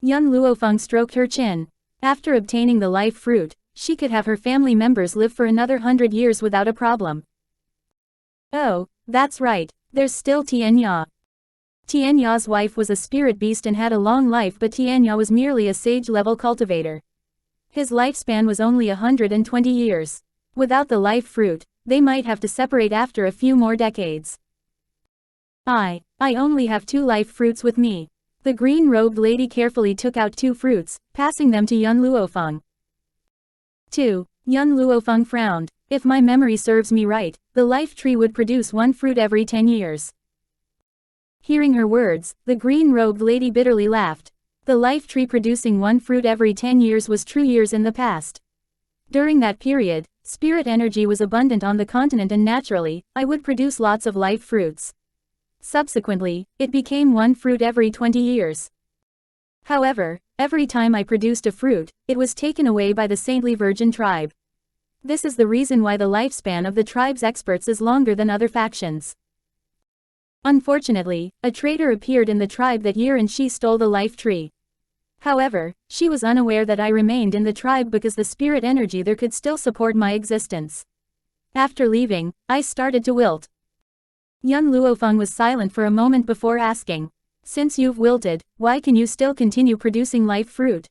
Young Luo Feng stroked her chin. After obtaining the life fruit, she could have her family members live for another 100 years without a problem. Oh, that's right, there's still Tianya. Tianya's wife was a spirit beast and had a long life but Tianya was merely a sage-level cultivator. His lifespan was only 120 years. Without the life fruit, they might have to separate after a few more decades. I only have 2 life fruits with me. The green-robed lady carefully took out 2 fruits, passing them to young Luo Feng. 2. Young Luo Feng frowned. If my memory serves me right, the life tree would produce 1 fruit every 10 years. Hearing her words, the green-robed lady bitterly laughed. The life tree producing 1 fruit every 10 years was true years in the past. During that period, spirit energy was abundant on the continent and naturally, I would produce lots of life fruits. Subsequently, it became 1 fruit every 20 years. However, every time I produced a fruit, it was taken away by the saintly virgin tribe. This is the reason why the lifespan of the tribe's experts is longer than other factions. Unfortunately, a traitor appeared in the tribe that year and she stole the life tree. However, she was unaware that I remained in the tribe because the spirit energy there could still support my existence. After leaving, I started to wilt. Young Luo Feng was silent for a moment before asking, Since you've wilted, why can you still continue producing life fruit?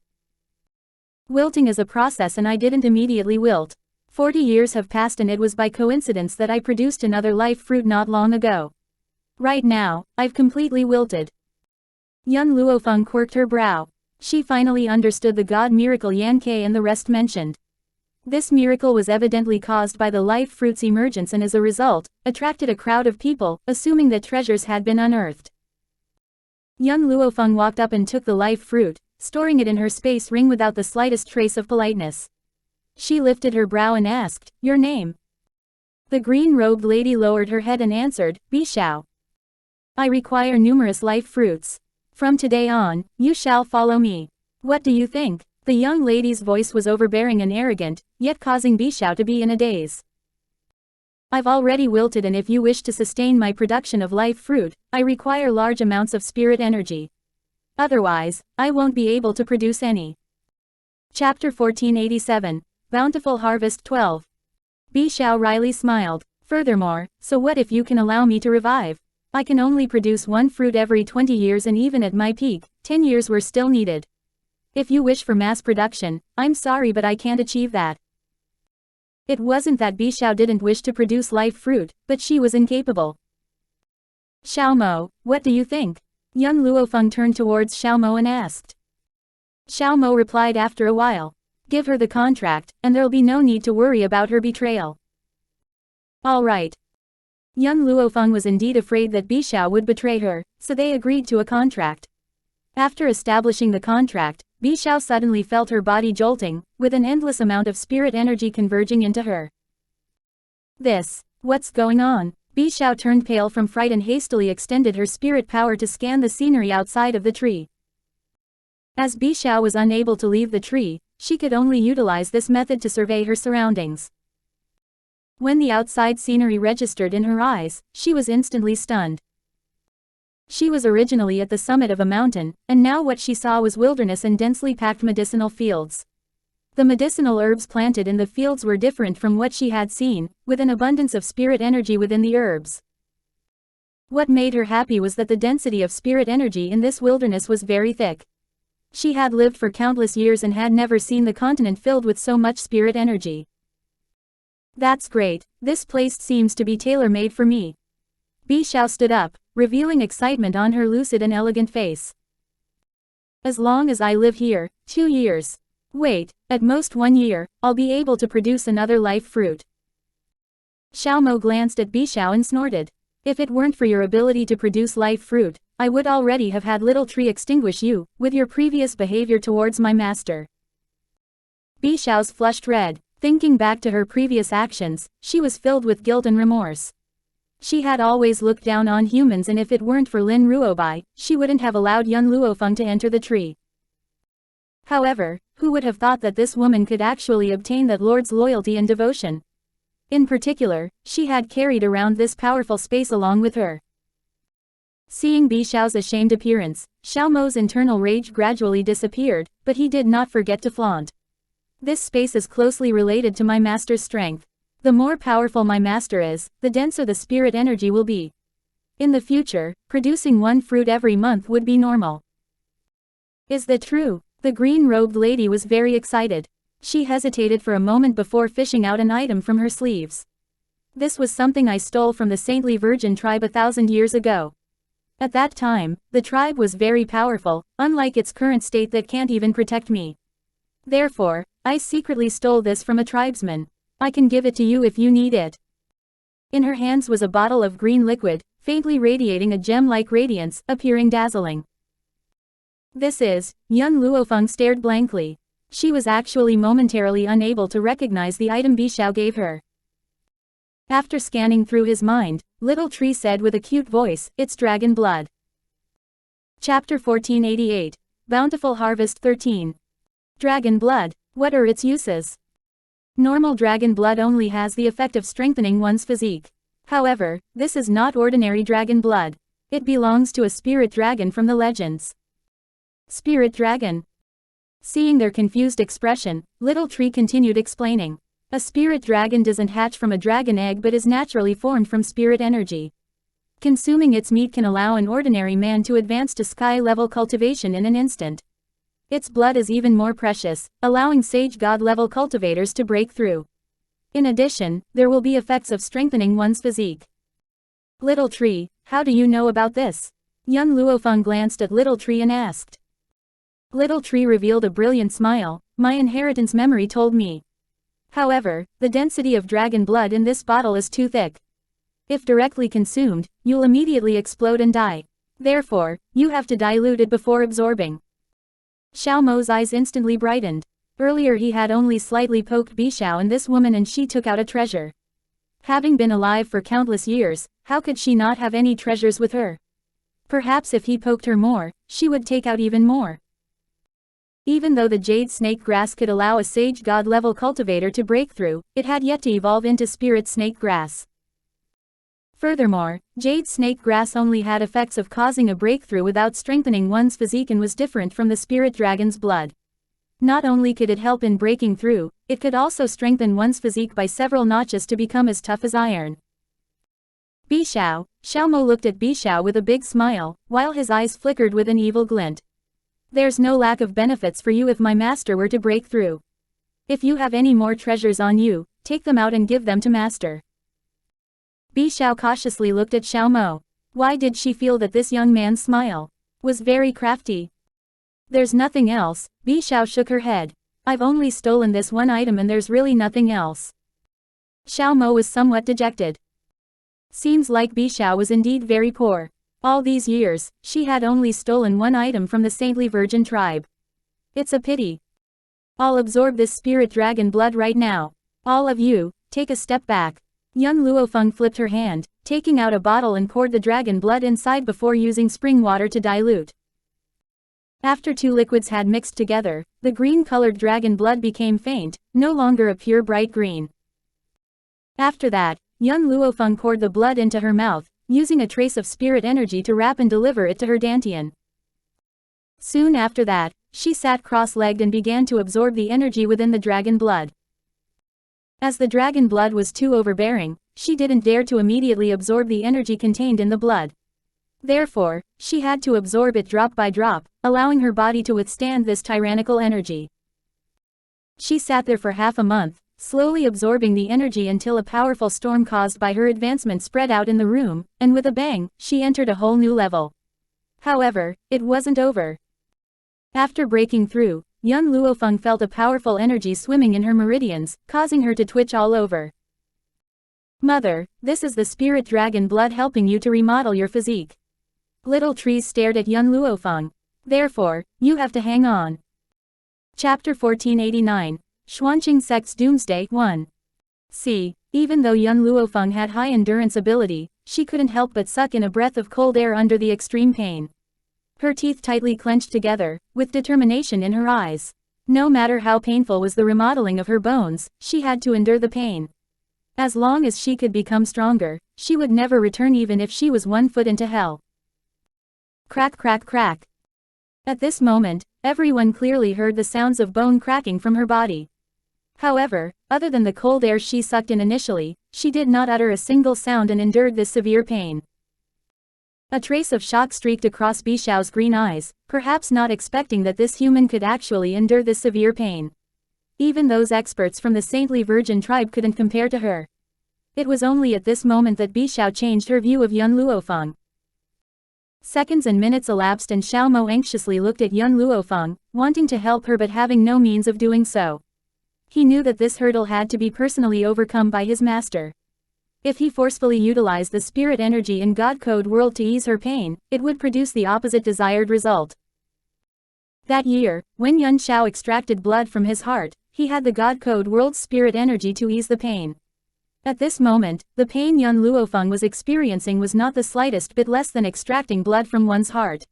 Wilting is a process and I didn't immediately wilt. 40 years have passed and it was by coincidence that I produced another life fruit not long ago. Right now, I've completely wilted. Young Luo Feng quirked her brow. She finally understood the god miracle Yan Ke and the rest mentioned. This miracle was evidently caused by the life fruit's emergence and as a result, attracted a crowd of people, assuming that treasures had been unearthed. Young Luo Feng walked up and took the life fruit, storing it in her space ring without the slightest trace of politeness. She lifted her brow and asked, Your name? The green-robed lady lowered her head and answered, Bi Xiao. I require numerous life fruits. From today on, you shall follow me. What do you think? The young lady's voice was overbearing and arrogant, yet causing Bi Xiao to be in a daze. I've already wilted and if you wish to sustain my production of life fruit, I require large amounts of spirit energy. Otherwise, I won't be able to produce any. Chapter 1487. Bountiful Harvest 12. Bi Xiao wryly smiled. Furthermore, so what if you can allow me to revive? I can only produce 1 fruit every 20 years and even at my peak, 10 years were still needed. If you wish for mass production, I'm sorry but I can't achieve that. It wasn't that Bi Xiao didn't wish to produce life fruit, but she was incapable. Xiao Mo, what do you think? Young Luo Feng turned towards Xiao Mo and asked. Xiao Mo replied after a while. Give her the contract, and there'll be no need to worry about her betrayal. All right. Young Luo Feng was indeed afraid that Bishao would betray her, so they agreed to a contract. After establishing the contract, Bishao suddenly felt her body jolting, with an endless amount of spirit energy converging into her. What's going on? Bishao turned pale from fright and hastily extended her spirit power to scan the scenery outside of the tree. As Bishao was unable to leave the tree, she could only utilize this method to survey her surroundings. When the outside scenery registered in her eyes, she was instantly stunned. She was originally at the summit of a mountain, and now what she saw was wilderness and densely packed medicinal fields. The medicinal herbs planted in the fields were different from what she had seen, with an abundance of spirit energy within the herbs. What made her happy was that the density of spirit energy in this wilderness was very thick. She had lived for countless years and had never seen the continent filled with so much spirit energy. That's great, this place seems to be tailor-made for me. Bishao stood up, revealing excitement on her lucid and elegant face. As long as I live here, 2 years. Wait, at most 1 year, I'll be able to produce another life fruit. Xiao Mo glanced at Bishao and snorted. If it weren't for your ability to produce life fruit, I would already have had Little Tree extinguish you, with your previous behavior towards my master. Bishao's flushed red. Thinking back to her previous actions, she was filled with guilt and remorse. She had always looked down on humans, and if it weren't for Lin Ruobai, she wouldn't have allowed young Luo Feng to enter the tree. However, who would have thought that this woman could actually obtain that lord's loyalty and devotion? In particular, she had carried around this powerful space along with her. Seeing Bishao's ashamed appearance, Xiao Mo's internal rage gradually disappeared, but he did not forget to flaunt. This space is closely related to my master's strength. The more powerful my master is, the denser the spirit energy will be. In the future, producing 1 fruit every month would be normal. Is that true? The green-robed lady was very excited. She hesitated for a moment before fishing out an item from her sleeves. This was something I stole from the saintly virgin tribe 1,000 years ago. At that time, the tribe was very powerful, unlike its current state that can't even protect me. Therefore, I secretly stole this from a tribesman. I can give it to you if you need it. In her hands was a bottle of green liquid, faintly radiating a gem-like radiance, appearing dazzling. This is, young Luo Feng stared blankly. She was actually momentarily unable to recognize the item Bishao gave her. After scanning through his mind, Little Tree said with a cute voice, it's dragon blood. Chapter 1488. Bountiful Harvest 13. Dragon blood. What are its uses? Normal dragon blood only has the effect of strengthening one's physique. However, this is not ordinary dragon blood. It belongs to a spirit dragon from the legends. Spirit dragon. Seeing their confused expression, Little Tree continued explaining. A spirit dragon doesn't hatch from a dragon egg but is naturally formed from spirit energy. Consuming its meat can allow an ordinary man to advance to sky-level cultivation in an instant. Its blood is even more precious, allowing sage god-level cultivators to break through. In addition, there will be effects of strengthening one's physique. Little Tree, how do you know about this? Young Luo Feng glanced at Little Tree and asked. Little Tree revealed a brilliant smile. My inheritance memory told me. However, the density of dragon blood in this bottle is too thick. If directly consumed, you'll immediately explode and die. Therefore, you have to dilute it before absorbing. Xiao Mo's eyes instantly brightened. Earlier he had only slightly poked Bishao and this woman and she took out a treasure. Having been alive for countless years, how could she not have any treasures with her? Perhaps if he poked her more, she would take out even more. Even though the jade snake grass could allow a sage god-level cultivator to break through, it had yet to evolve into spirit snake grass. Furthermore, jade snake grass only had effects of causing a breakthrough without strengthening one's physique and was different from the spirit dragon's blood. Not only could it help in breaking through, it could also strengthen one's physique by several notches to become as tough as iron. Bishao. Xiao Mo looked at Bishao with a big smile, while his eyes flickered with an evil glint. There's no lack of benefits for you if my master were to break through. If you have any more treasures on you, take them out and give them to master. Bishao cautiously looked at Xiao Mo. Why did she feel that this young man's smile? Was very crafty. There's nothing else, Bi Xiao shook her head. I've only stolen this one item and there's really nothing else. Xiao Mo was somewhat dejected. Seems like Bi Xiao was indeed very poor. All these years, she had only stolen one item from the saintly virgin tribe. It's a pity. I'll absorb this spirit dragon blood right now. All of you, take a step back. Young Luo Feng flipped her hand, taking out a bottle and poured the dragon blood inside before using spring water to dilute. After two liquids had mixed together, the green-colored dragon blood became faint, no longer a pure bright green. After that, young Luo Feng poured the blood into her mouth, using a trace of spirit energy to wrap and deliver it to her dantian. Soon after that, she sat cross-legged and began to absorb the energy within the dragon blood. As the dragon blood was too overbearing, she didn't dare to immediately absorb the energy contained in the blood. Therefore, she had to absorb it drop by drop, allowing her body to withstand this tyrannical energy. She sat there for half a month, slowly absorbing the energy until a powerful storm caused by her advancement spread out in the room, and with a bang, she entered a whole new level. However, it wasn't over. After breaking through, young Luo Feng felt a powerful energy swimming in her meridians, causing her to twitch all over. Mother, this is the spirit dragon blood helping you to remodel your physique. Little trees stared at young Luo Feng. Therefore, you have to hang on. Chapter 1489, Xuanqing Sect's Doomsday 1. See, even though young Luo Feng had high endurance ability, she couldn't help but suck in a breath of cold air under the extreme pain. Her teeth tightly clenched together, with determination in her eyes. No matter how painful was the remodeling of her bones, she had to endure the pain. As long as she could become stronger, she would never return even if she was 1 foot into hell. Crack crack crack. At this moment, everyone clearly heard the sounds of bone cracking from her body. However, other than the cold air she sucked in initially, she did not utter a single sound and endured this severe pain. A trace of shock streaked across Bi Xiao's green eyes, perhaps not expecting that this human could actually endure this severe pain. Even those experts from the saintly virgin tribe couldn't compare to her. It was only at this moment that Bi Xiao changed her view of young Luo Feng. Seconds and minutes elapsed and Xiao Mo anxiously looked at young Luo Feng, wanting to help her but having no means of doing so. He knew that this hurdle had to be personally overcome by his master. If he forcefully utilized the spirit energy in God Code World to ease her pain, it would produce the opposite desired result. That year, when Yun Xiao extracted blood from his heart, he had the God Code World's spirit energy to ease the pain. At this moment, the pain Yun Luo Feng was experiencing was not the slightest bit less than extracting blood from one's heart.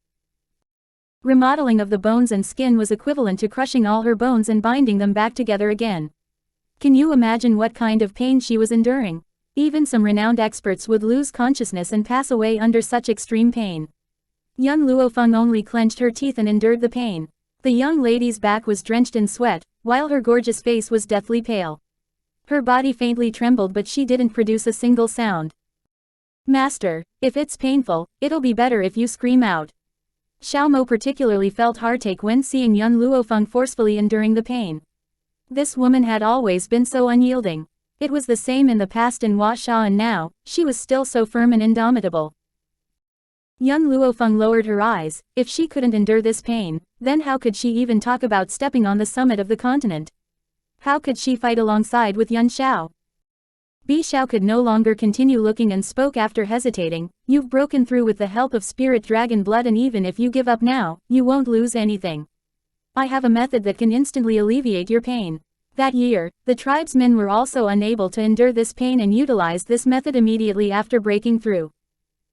Remodeling of the bones and skin was equivalent to crushing all her bones and binding them back together again. Can you imagine what kind of pain she was enduring? Even some renowned experts would lose consciousness and pass away under such extreme pain. Young Luo Feng only clenched her teeth and endured the pain. The young lady's back was drenched in sweat, while her gorgeous face was deathly pale. Her body faintly trembled but she didn't produce a single sound. Master, if it's painful, it'll be better if you scream out. Xiao Mo particularly felt heartache when seeing young Luo Feng forcefully enduring the pain. This woman had always been so unyielding. It was the same in the past in Hua Xia and now, she was still so firm and indomitable. Young Luo Feng lowered her eyes. If she couldn't endure this pain, then how could she even talk about stepping on the summit of the continent? How could she fight alongside with Yun Xiao? Bi Xiao could no longer continue looking and spoke after hesitating. You've broken through with the help of spirit dragon blood and even if you give up now, you won't lose anything. I have a method that can instantly alleviate your pain. That year, the tribesmen were also unable to endure this pain and utilized this method immediately after breaking through.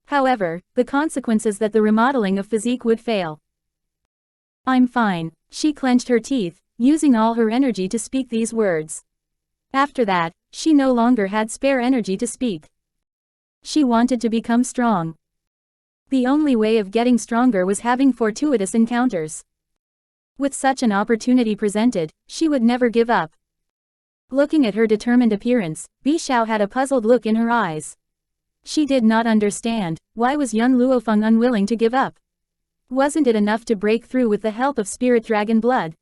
However, the consequences that the remodeling of physique would fail. I'm fine. She clenched her teeth, using all her energy to speak these words. After that, she no longer had spare energy to speak. She wanted to become strong. The only way of getting stronger was having fortuitous encounters. With such an opportunity presented, she would never give up. Looking at her determined appearance, Bi Xiao had a puzzled look in her eyes. She did not understand, why was young Luo Feng unwilling to give up? Wasn't it enough to break through with the help of spirit dragon blood?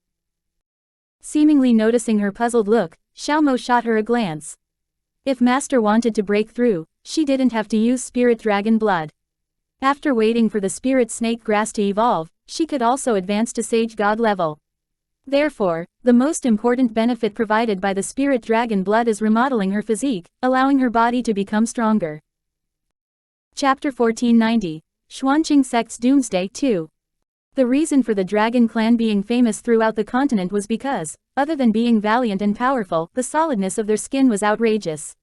Seemingly noticing her puzzled look, Xiao Mo shot her a glance. If Master wanted to break through, she didn't have to use spirit dragon blood. After waiting for the spirit snake grass to evolve, she could also advance to sage god level. Therefore, the most important benefit provided by the spirit dragon blood is remodeling her physique, allowing her body to become stronger. Chapter 1490. Xuanqing Sect's Doomsday 2. The reason for the dragon clan being famous throughout the continent was because, other than being valiant and powerful, the solidness of their skin was outrageous.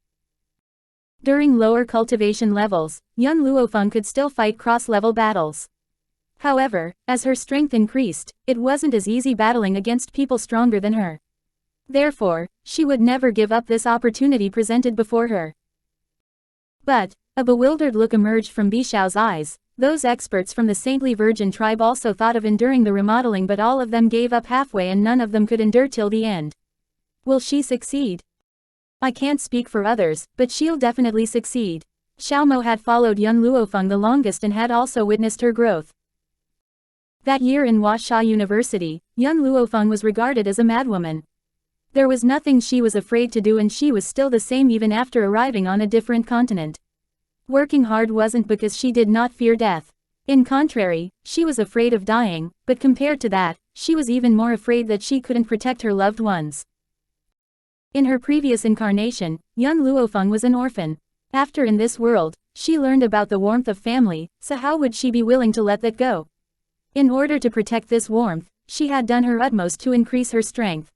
During lower cultivation levels, young Luo Feng could still fight cross-level battles. However, as her strength increased, it wasn't as easy battling against people stronger than her. Therefore, she would never give up this opportunity presented before her. But, a bewildered look emerged from Bishao's eyes. Those experts from the saintly virgin tribe also thought of enduring the remodeling, but all of them gave up halfway and none of them could endure till the end. Will she succeed? I can't speak for others, but she'll definitely succeed. Xiaomo had followed young Luo Feng the longest and had also witnessed her growth. That year in Hua Xia University, young Luo Feng was regarded as a madwoman. There was nothing she was afraid to do and she was still the same even after arriving on a different continent. Working hard wasn't because she did not fear death. In contrary, she was afraid of dying, but compared to that, she was even more afraid that she couldn't protect her loved ones. In her previous incarnation, young Luo Feng was an orphan. After in this world, she learned about the warmth of family, so how would she be willing to let that go? In order to protect this warmth, she had done her utmost to increase her strength.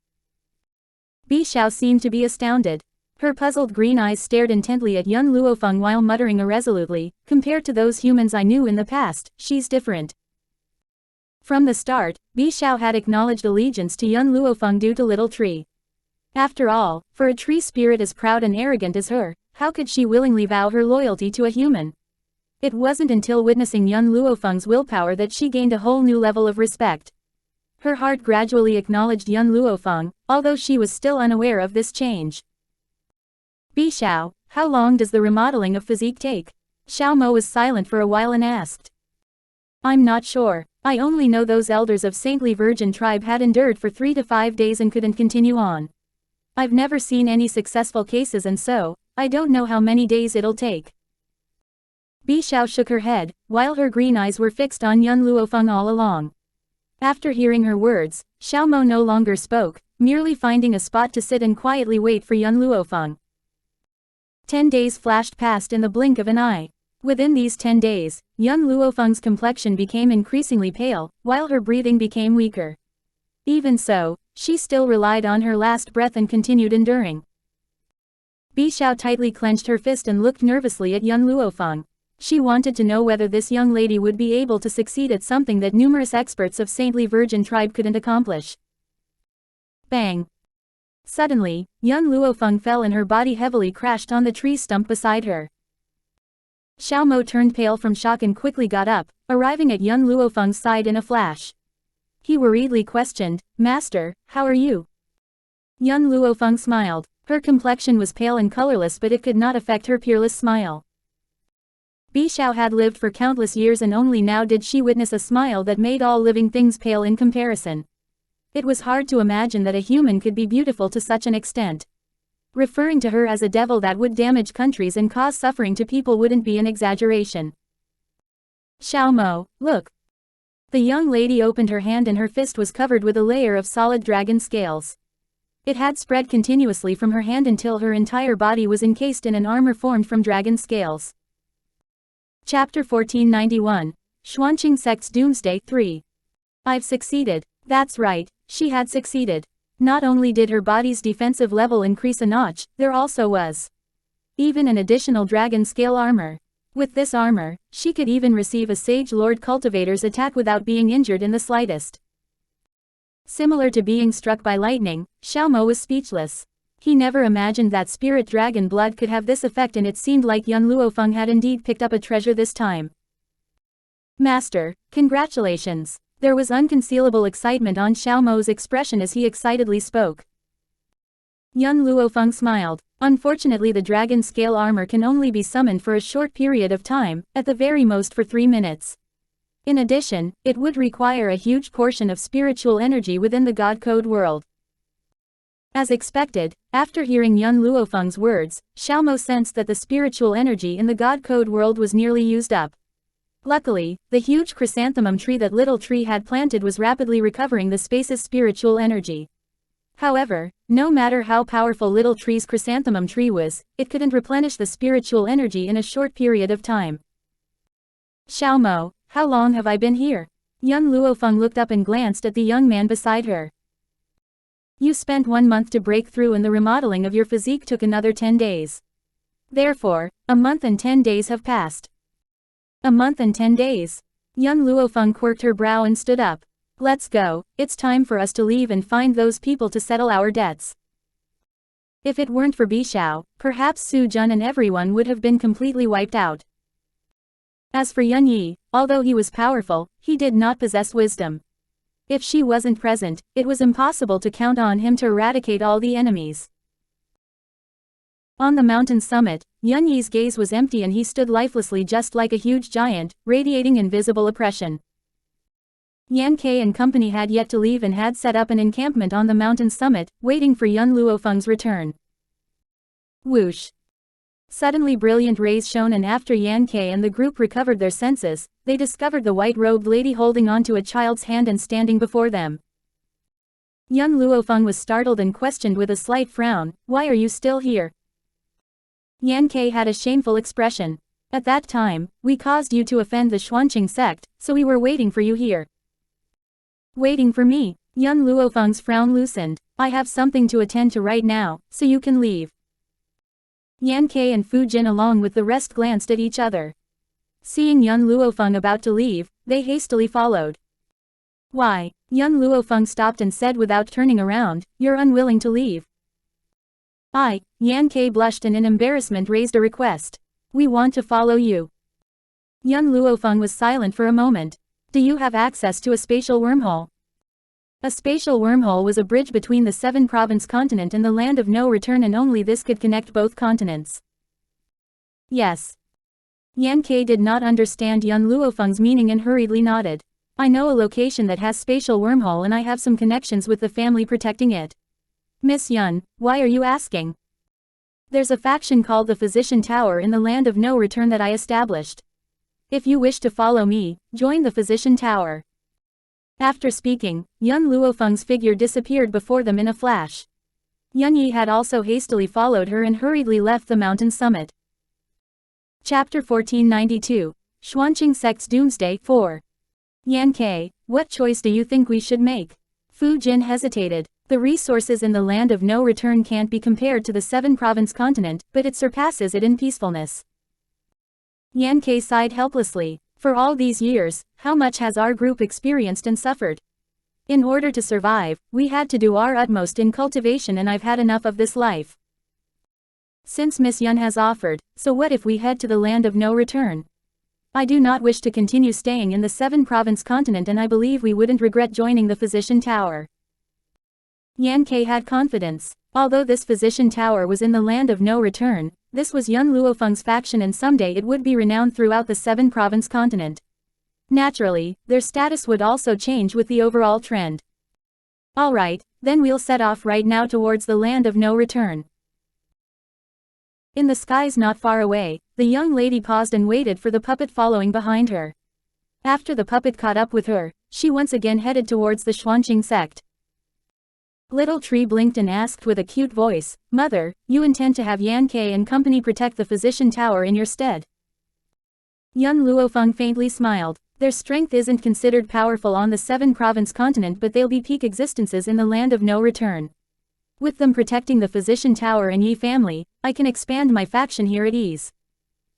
Bishao seemed to be astounded. Her puzzled green eyes stared intently at young Luo Feng while muttering irresolutely, compared to those humans I knew in the past, she's different. From the start, Bishao had acknowledged allegiance to young Luo Feng due to Little Tree. After all, for a tree spirit as proud and arrogant as her, how could she willingly vow her loyalty to a human? It wasn't until witnessing young Luo Feng's willpower that she gained a whole new level of respect. Her heart gradually acknowledged young Luo Feng, although she was still unaware of this change. Bishao, how long does the remodeling of physique take? Xiaomo was silent for a while and asked. I'm not sure. I only know those elders of saintly virgin tribe had endured for 3 to 5 days and couldn't continue on. I've never seen any successful cases and so, I don't know how many days it'll take. Bishao shook her head, while her green eyes were fixed on young Luo Feng all along. After hearing her words, Xiaomo no longer spoke, merely finding a spot to sit and quietly wait for young Luo Feng. 10 days flashed past in the blink of an eye. Within these 10 days, young Luo Feng's complexion became increasingly pale, while her breathing became weaker. Even so, she still relied on her last breath and continued enduring. Bishao tightly clenched her fist and looked nervously at young Luo Feng. She wanted to know whether this young lady would be able to succeed at something that numerous experts of saintly virgin tribe couldn't accomplish. Bang! Suddenly, young Luo Feng fell and her body heavily crashed on the tree stump beside her. Xiaomo turned pale from shock and quickly got up, arriving at young Luo Feng's side in a flash. He worriedly questioned, "Master, how are you?" Young Luo Feng smiled. Her complexion was pale and colorless, but it could not affect her peerless smile. Bishao had lived for countless years and only now did she witness a smile that made all living things pale in comparison. It was hard to imagine that a human could be beautiful to such an extent. Referring to her as a devil that would damage countries and cause suffering to people wouldn't be an exaggeration. Xiaomo, look. The young lady opened her hand and her fist was covered with a layer of solid dragon scales. It had spread continuously from her hand until her entire body was encased in an armor formed from dragon scales. Chapter 1491. Xuanqing Sect's Doomsday 3. I've succeeded. That's right, she had succeeded. Not only did her body's defensive level increase a notch, there also was even an additional dragon scale armor. With this armor, she could even receive a Sage Lord Cultivator's attack without being injured in the slightest. Similar to being struck by lightning, Xiaomo was speechless. He never imagined that spirit dragon blood could have this effect, and it seemed like young Luo Feng had indeed picked up a treasure this time. Master, congratulations. There was unconcealable excitement on Xiaomo's expression as he excitedly spoke. Young Luo Feng smiled. Unfortunately, the dragon scale armor can only be summoned for a short period of time, at the very most for 3 minutes. In addition, it would require a huge portion of spiritual energy within the God Code world. As expected, after hearing young Luo Feng's words, Xiaomo sensed that the spiritual energy in the God Code world was nearly used up. Luckily, the huge chrysanthemum tree that little tree had planted was rapidly recovering the space's spiritual energy. However, no matter how powerful little tree's chrysanthemum tree was, it couldn't replenish the spiritual energy in a short period of time. Xiao Mo, how long have I been here? Young Luo Feng looked up and glanced at the young man beside her. You spent 1 month to break through and the remodeling of your physique took another 10 days. Therefore, a month and 10 days have passed. A month and 10 days. Young Luo Feng quirked her brow and stood up. Let's go, it's time for us to leave and find those people to settle our debts. If it weren't for Bishao, perhaps Su Jun and everyone would have been completely wiped out. As for Yun Yi, although he was powerful, he did not possess wisdom. If she wasn't present, it was impossible to count on him to eradicate all the enemies. On the mountain summit, Yun Yi's gaze was empty and he stood lifelessly just like a huge giant, radiating invisible oppression. Yan Ke and company had yet to leave and had set up an encampment on the mountain summit, waiting for Yun Luo Feng's return. Whoosh! Suddenly brilliant rays shone and after Yan Ke and the group recovered their senses, they discovered the white-robed lady holding onto a child's hand and standing before them. Young Luo Feng was startled and questioned with a slight frown, "Why are you still here?" Yan Ke had a shameful expression. "At that time, we caused you to offend the Xuanqing sect, so we were waiting for you here." "Waiting for me?" Young Luo Feng's frown loosened. "I have something to attend to right now, so you can leave." Yan Ke and Fu Jin along with the rest glanced at each other. Seeing Young Luo Feng about to leave, they hastily followed. "Why?" Young Luo Feng stopped and said without turning around, "You're unwilling to leave." Yan Ke blushed and in embarrassment raised a request. "We want to follow you." Young Luo Feng was silent for a moment. "Do you have access to a spatial wormhole?" A spatial wormhole was a bridge between the 7-province continent and the land of no return and only this could connect both continents. Yes. Yan Ke did not understand Young Luo Feng's meaning and hurriedly nodded. "I know a location that has spatial wormhole and I have some connections with the family protecting it." "Miss Yun, why are you asking?" "There's a faction called the Physician Tower in the land of no return that I established. If you wish to follow me, join the Physician Tower." After speaking, Young Luo Feng's figure disappeared before them in a flash. Yun Yi had also hastily followed her and hurriedly left the mountain summit. Chapter 1492, Xuanqing Sect's Doomsday 4. Yan Ke, what choice do you think we should make? Fu Jin hesitated. The resources in the land of no return can't be compared to the 7-province continent, but it surpasses it in peacefulness. Yan Ke sighed helplessly. For all these years, how much has our group experienced and suffered? In order to survive, we had to do our utmost in cultivation and I've had enough of this life. Since Miss Yun has offered, so what if we head to the land of no return? I do not wish to continue staying in the 7-province continent and I believe we wouldn't regret joining the Physician Tower. Yan Ke had confidence. Although this Physician Tower was in the land of no return, this was Young Luo Feng's faction and someday it would be renowned throughout the 7-province continent. Naturally, their status would also change with the overall trend. Alright, then we'll set off right now towards the land of no return. In the skies not far away, the young lady paused and waited for the puppet following behind her. After the puppet caught up with her, she once again headed towards the Xuanqing sect. Little Tree blinked and asked with a cute voice, "Mother, you intend to have Yan Ke and company protect the Physician Tower in your stead?" Young Luo Feng faintly smiled. Their strength isn't considered powerful on the 7-province continent but they'll be peak existences in the land of no return. With them protecting the Physician Tower and Yi family, I can expand my faction here at ease.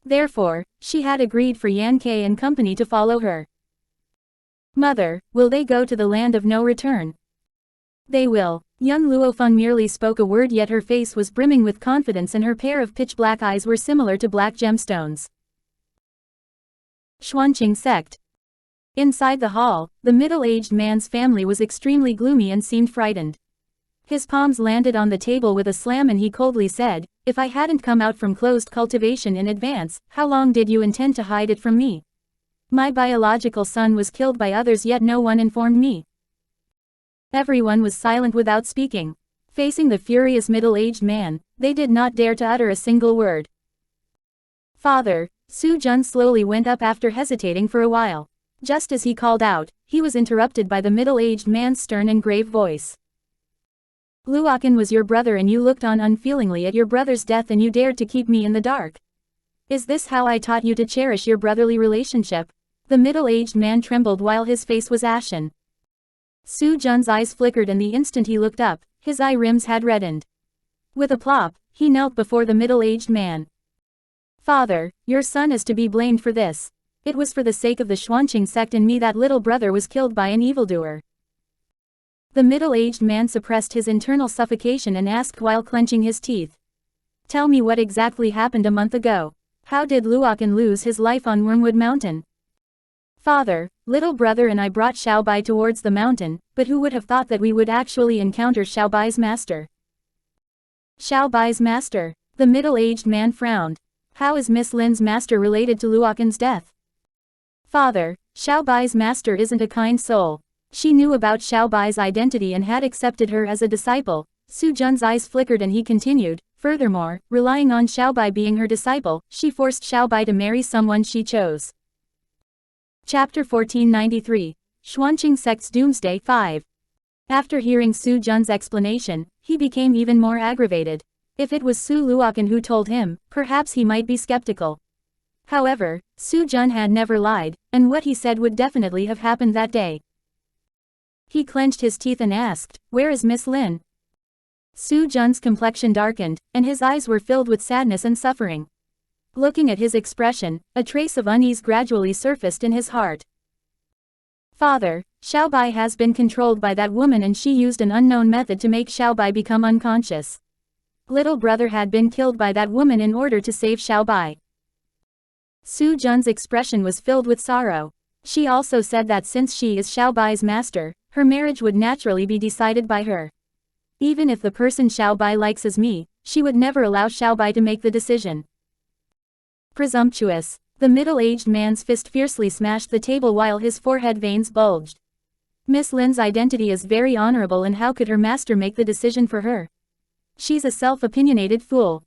Therefore, she had agreed for Yan Ke and company to follow her. "Mother, will they go to the land of no return?" "They will." Young Luo Feng merely spoke a word yet her face was brimming with confidence and her pair of pitch-black eyes were similar to black gemstones. Xuanqing sect. Inside the hall, the middle-aged man's family was extremely gloomy and seemed frightened. His palms landed on the table with a slam and he coldly said, "If I hadn't come out from closed cultivation in advance, how long did you intend to hide it from me? My biological son was killed by others yet no one informed me." Everyone was silent without speaking. Facing the furious middle-aged man, they did not dare to utter a single word. "Father, Su Jun slowly went up after hesitating for a while. Just as he called out, he was interrupted by the middle-aged man's stern and grave voice. Luochen was your brother and you looked on unfeelingly at your brother's death and you dared to keep me in the dark. Is this how I taught you to cherish your brotherly relationship? The middle-aged man trembled while his face was ashen. Su Jun's eyes flickered and the instant he looked up, his eye rims had reddened. With a plop, he knelt before the middle-aged man. Father, your son is to be blamed for this. It was for the sake of the Xuanqing sect and me that little brother was killed by an evildoer. The middle-aged man suppressed his internal suffocation and asked while clenching his teeth. Tell me what exactly happened a month ago. How did Luochen lose his life on Wormwood Mountain? Father, little brother and I brought Xiaobai towards the mountain, but who would have thought that we would actually encounter Xiaobai's master? Xiaobai's master? The middle-aged man frowned. How is Miss Lin's master related to Luochen's death? Father, Xiaobai's master isn't a kind soul. She knew about Xiaobai's identity and had accepted her as a disciple. Su Jun's eyes flickered and he continued, furthermore, relying on Xiaobai being her disciple, she forced Xiaobai to marry someone she chose. Chapter 1493, Xuanqing Sect's Doomsday 5. After hearing Su Jun's explanation, he became even more aggravated. If it was Su Luochen who told him, perhaps he might be skeptical. However, Su Jun had never lied, and what he said would definitely have happened that day. He clenched his teeth and asked, where is Miss Lin? Su Jun's complexion darkened, and his eyes were filled with sadness and suffering. Looking at his expression, a trace of unease gradually surfaced in his heart. Father, Xiaobai has been controlled by that woman and she used an unknown method to make Xiaobai become unconscious. Little brother had been killed by that woman in order to save Xiaobai. Su Jun's expression was filled with sorrow. She also said that since she is Xiaobai's master, her marriage would naturally be decided by her. Even if the person Xiaobai likes is me, she would never allow Xiaobai to make the decision. Presumptuous. The middle-aged man's fist fiercely smashed the table while his forehead veins bulged. Miss Lin's identity is very honorable and how could her master make the decision for her? She's a self-opinionated fool.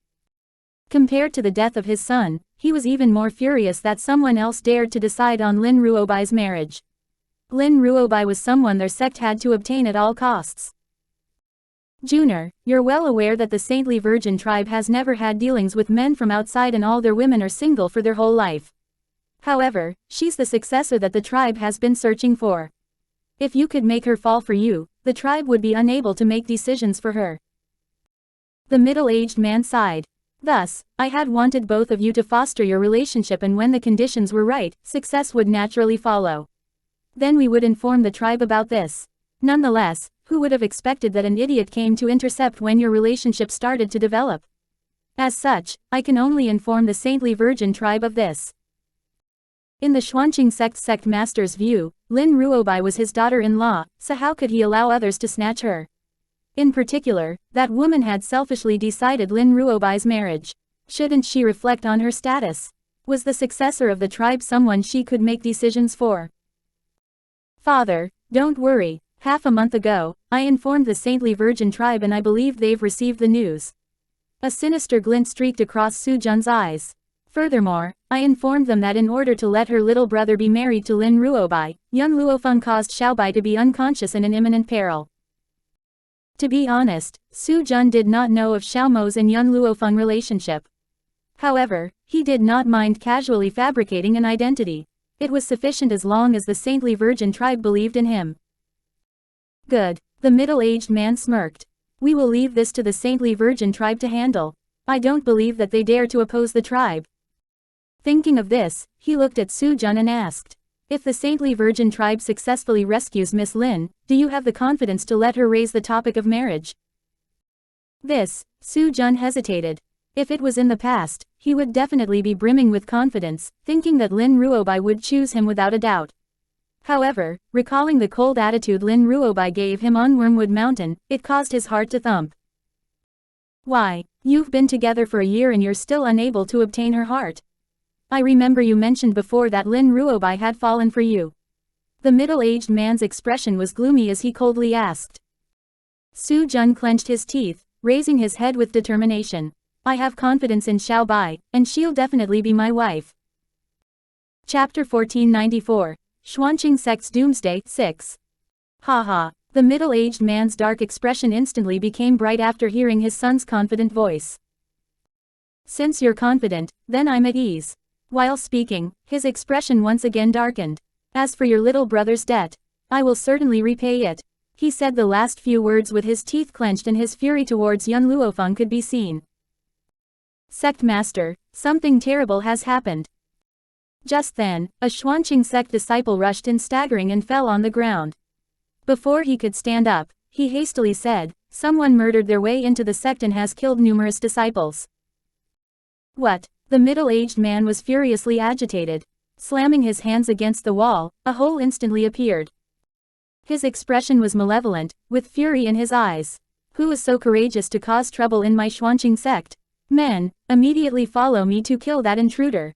Compared to the death of his son, he was even more furious that someone else dared to decide on Lin Ruobai's marriage. Lin Ruobai was someone their sect had to obtain at all costs. Juner, you're well aware that the saintly virgin tribe has never had dealings with men from outside and all their women are single for their whole life. However, she's the successor that the tribe has been searching for. If you could make her fall for you, the tribe would be unable to make decisions for her. The middle-aged man sighed. Thus, I had wanted both of you to foster your relationship and when the conditions were right, success would naturally follow. Then we would inform the tribe about this. Nonetheless, who would have expected that an idiot came to intercept when your relationship started to develop? As such, I can only inform the saintly virgin tribe of this. In the Xuanqing sect master's view, Lin Ruobai was his daughter-in-law, so how could he allow others to snatch her? In particular, that woman had selfishly decided Lin Ruobai's marriage. Shouldn't she reflect on her status? Was the successor of the tribe someone she could make decisions for? Father, don't worry. Half a month ago, I informed the saintly virgin tribe and I believe they've received the news. A sinister glint streaked across Su Jun's eyes. Furthermore, I informed them that in order to let her little brother be married to Lin Ruobai, young Luo Feng caused Xiaobai to be unconscious and in imminent peril. To be honest, Su Jun did not know of Xiaomo's and young Luo Feng relationship. However, he did not mind casually fabricating an identity. It was sufficient as long as the saintly virgin tribe believed in him. Good. The middle-aged man smirked. We will leave this to the saintly virgin tribe to handle. I don't believe that they dare to oppose the tribe. Thinking of this, he looked at Su Jun and asked, if the saintly virgin tribe successfully rescues Miss Lin, do you have the confidence to let her raise the topic of marriage? Su Jun hesitated. If it was in the past, he would definitely be brimming with confidence, thinking that Lin Ruobai would choose him without a doubt. However, recalling the cold attitude Lin Ruobai gave him on Wormwood Mountain, it caused his heart to thump. Why, you've been together for a year and you're still unable to obtain her heart. I remember you mentioned before that Lin Ruobai had fallen for you. The middle-aged man's expression was gloomy as he coldly asked. Su Jun clenched his teeth, raising his head with determination. I have confidence in Xiaobai, and she'll definitely be my wife. Chapter 1494. Xuanqing Sect's Doomsday, 6. Ha. The middle-aged man's dark expression instantly became bright after hearing his son's confident voice. Since you're confident, then I'm at ease. While speaking, his expression once again darkened. As for your little brother's debt, I will certainly repay it. He said the last few words with his teeth clenched and his fury towards young Luo Feng could be seen. Sect Master, something terrible has happened. Just then, a Xuanqing sect disciple rushed in staggering and fell on the ground. Before he could stand up, he hastily said, someone murdered their way into the sect and has killed numerous disciples. What? The middle-aged man was furiously agitated. Slamming his hands against the wall, a hole instantly appeared. His expression was malevolent, with fury in his eyes. Who is so courageous to cause trouble in my Xuanqing sect? Men, immediately follow me to kill that intruder.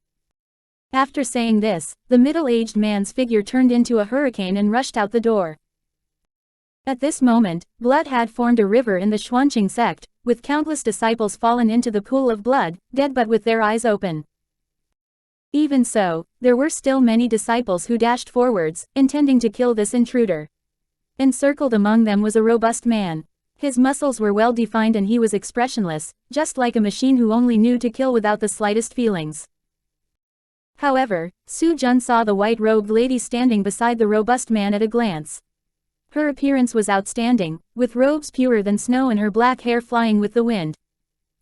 After saying this, the middle-aged man's figure turned into a hurricane and rushed out the door. At this moment, blood had formed a river in the Xuanqing sect, with countless disciples fallen into the pool of blood, dead but with their eyes open. Even so, there were still many disciples who dashed forwards, intending to kill this intruder. Encircled among them was a robust man. His muscles were well defined and he was expressionless, just like a machine who only knew to kill without the slightest feelings. However, Su Jun saw the white-robed lady standing beside the robust man at a glance. Her appearance was outstanding, with robes purer than snow and her black hair flying with the wind.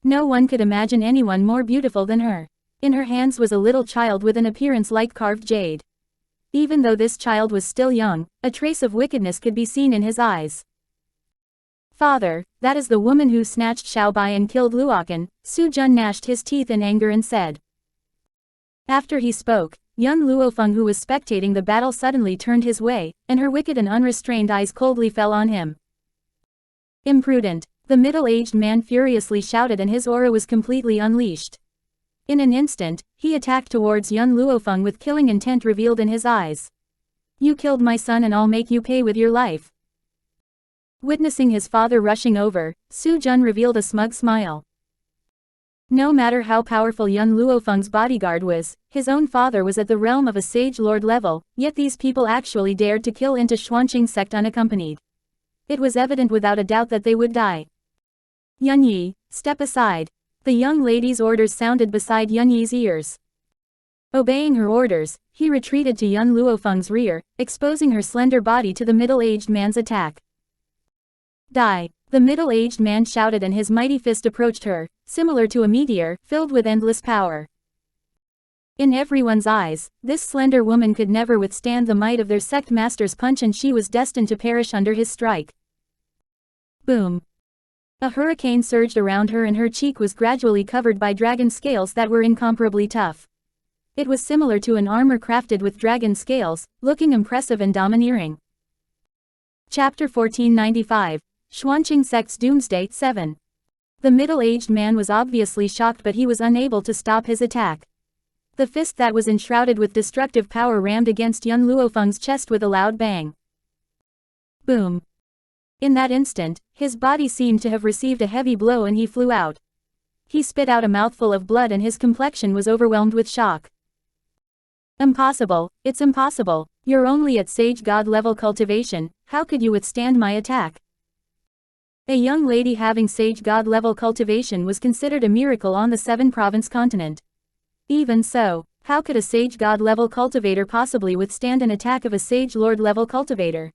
No one could imagine anyone more beautiful than her. In her hands was a little child with an appearance like carved jade. Even though this child was still young, a trace of wickedness could be seen in his eyes. Father, that is the woman who snatched Xiao Bai and killed Luochen, Su Jun gnashed his teeth in anger and said. After he spoke, young Luo Feng who was spectating the battle suddenly turned his way, and her wicked and unrestrained eyes coldly fell on him. Imprudent, the middle-aged man furiously shouted and his aura was completely unleashed. In an instant, he attacked towards young Luo Feng with killing intent revealed in his eyes. You killed my son and I'll make you pay with your life. Witnessing his father rushing over, Su Jun revealed a smug smile. No matter how powerful young Luo Feng's bodyguard was, his own father was at the realm of a sage lord level, yet these people actually dared to kill into Xuanqing sect unaccompanied. It was evident without a doubt that they would die. Yun Yi, step aside. The young lady's orders sounded beside Yun Yi's ears. Obeying her orders, he retreated to young Luo Feng's rear, exposing her slender body to the middle-aged man's attack. Die! The middle-aged man shouted and his mighty fist approached her, similar to a meteor, filled with endless power. In everyone's eyes, this slender woman could never withstand the might of their sect master's punch and she was destined to perish under his strike. Boom! A hurricane surged around her and her cheek was gradually covered by dragon scales that were incomparably tough. It was similar to an armor crafted with dragon scales, looking impressive and domineering. Chapter 1495. Xuanqing Sect's Doomsday, 7. The middle-aged man was obviously shocked but he was unable to stop his attack. The fist that was enshrouded with destructive power rammed against young Luo Feng's chest with a loud bang. Boom. In that instant, his body seemed to have received a heavy blow and he flew out. He spit out a mouthful of blood and his complexion was overwhelmed with shock. Impossible, it's impossible. You're only at sage god level cultivation, how could you withstand my attack? A young lady having sage god level cultivation was considered a miracle on the 7-province continent. Even so, how could a sage god level cultivator possibly withstand an attack of a sage lord level cultivator?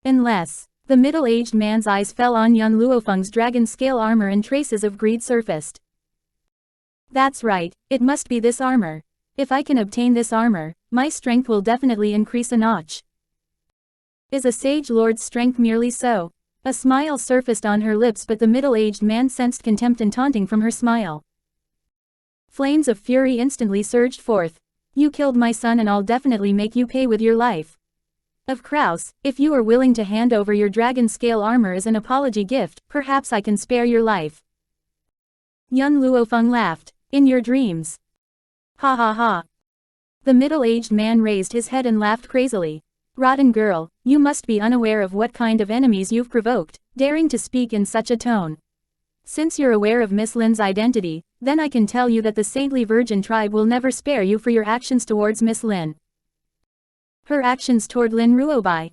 Unless, the middle-aged man's eyes fell on young Luo Feng's dragon scale armor and traces of greed surfaced. That's right, it must be this armor. If I can obtain this armor, my strength will definitely increase a notch. Is a sage lord's strength merely so? A smile surfaced on her lips but the middle-aged man sensed contempt and taunting from her smile. Flames of fury instantly surged forth. You killed my son and I'll definitely make you pay with your life. Of Kraus, if you are willing to hand over your dragon scale armor as an apology gift, perhaps I can spare your life. Yun Luo Feng laughed. In your dreams. Ha ha ha. The middle-aged man raised his head and laughed crazily. Rotten girl, you must be unaware of what kind of enemies you've provoked, daring to speak in such a tone. Since you're aware of Miss Lin's identity, Then I can tell you that the saintly virgin tribe will never spare you for your actions towards Miss Lin. Her actions toward Lin Ruobai.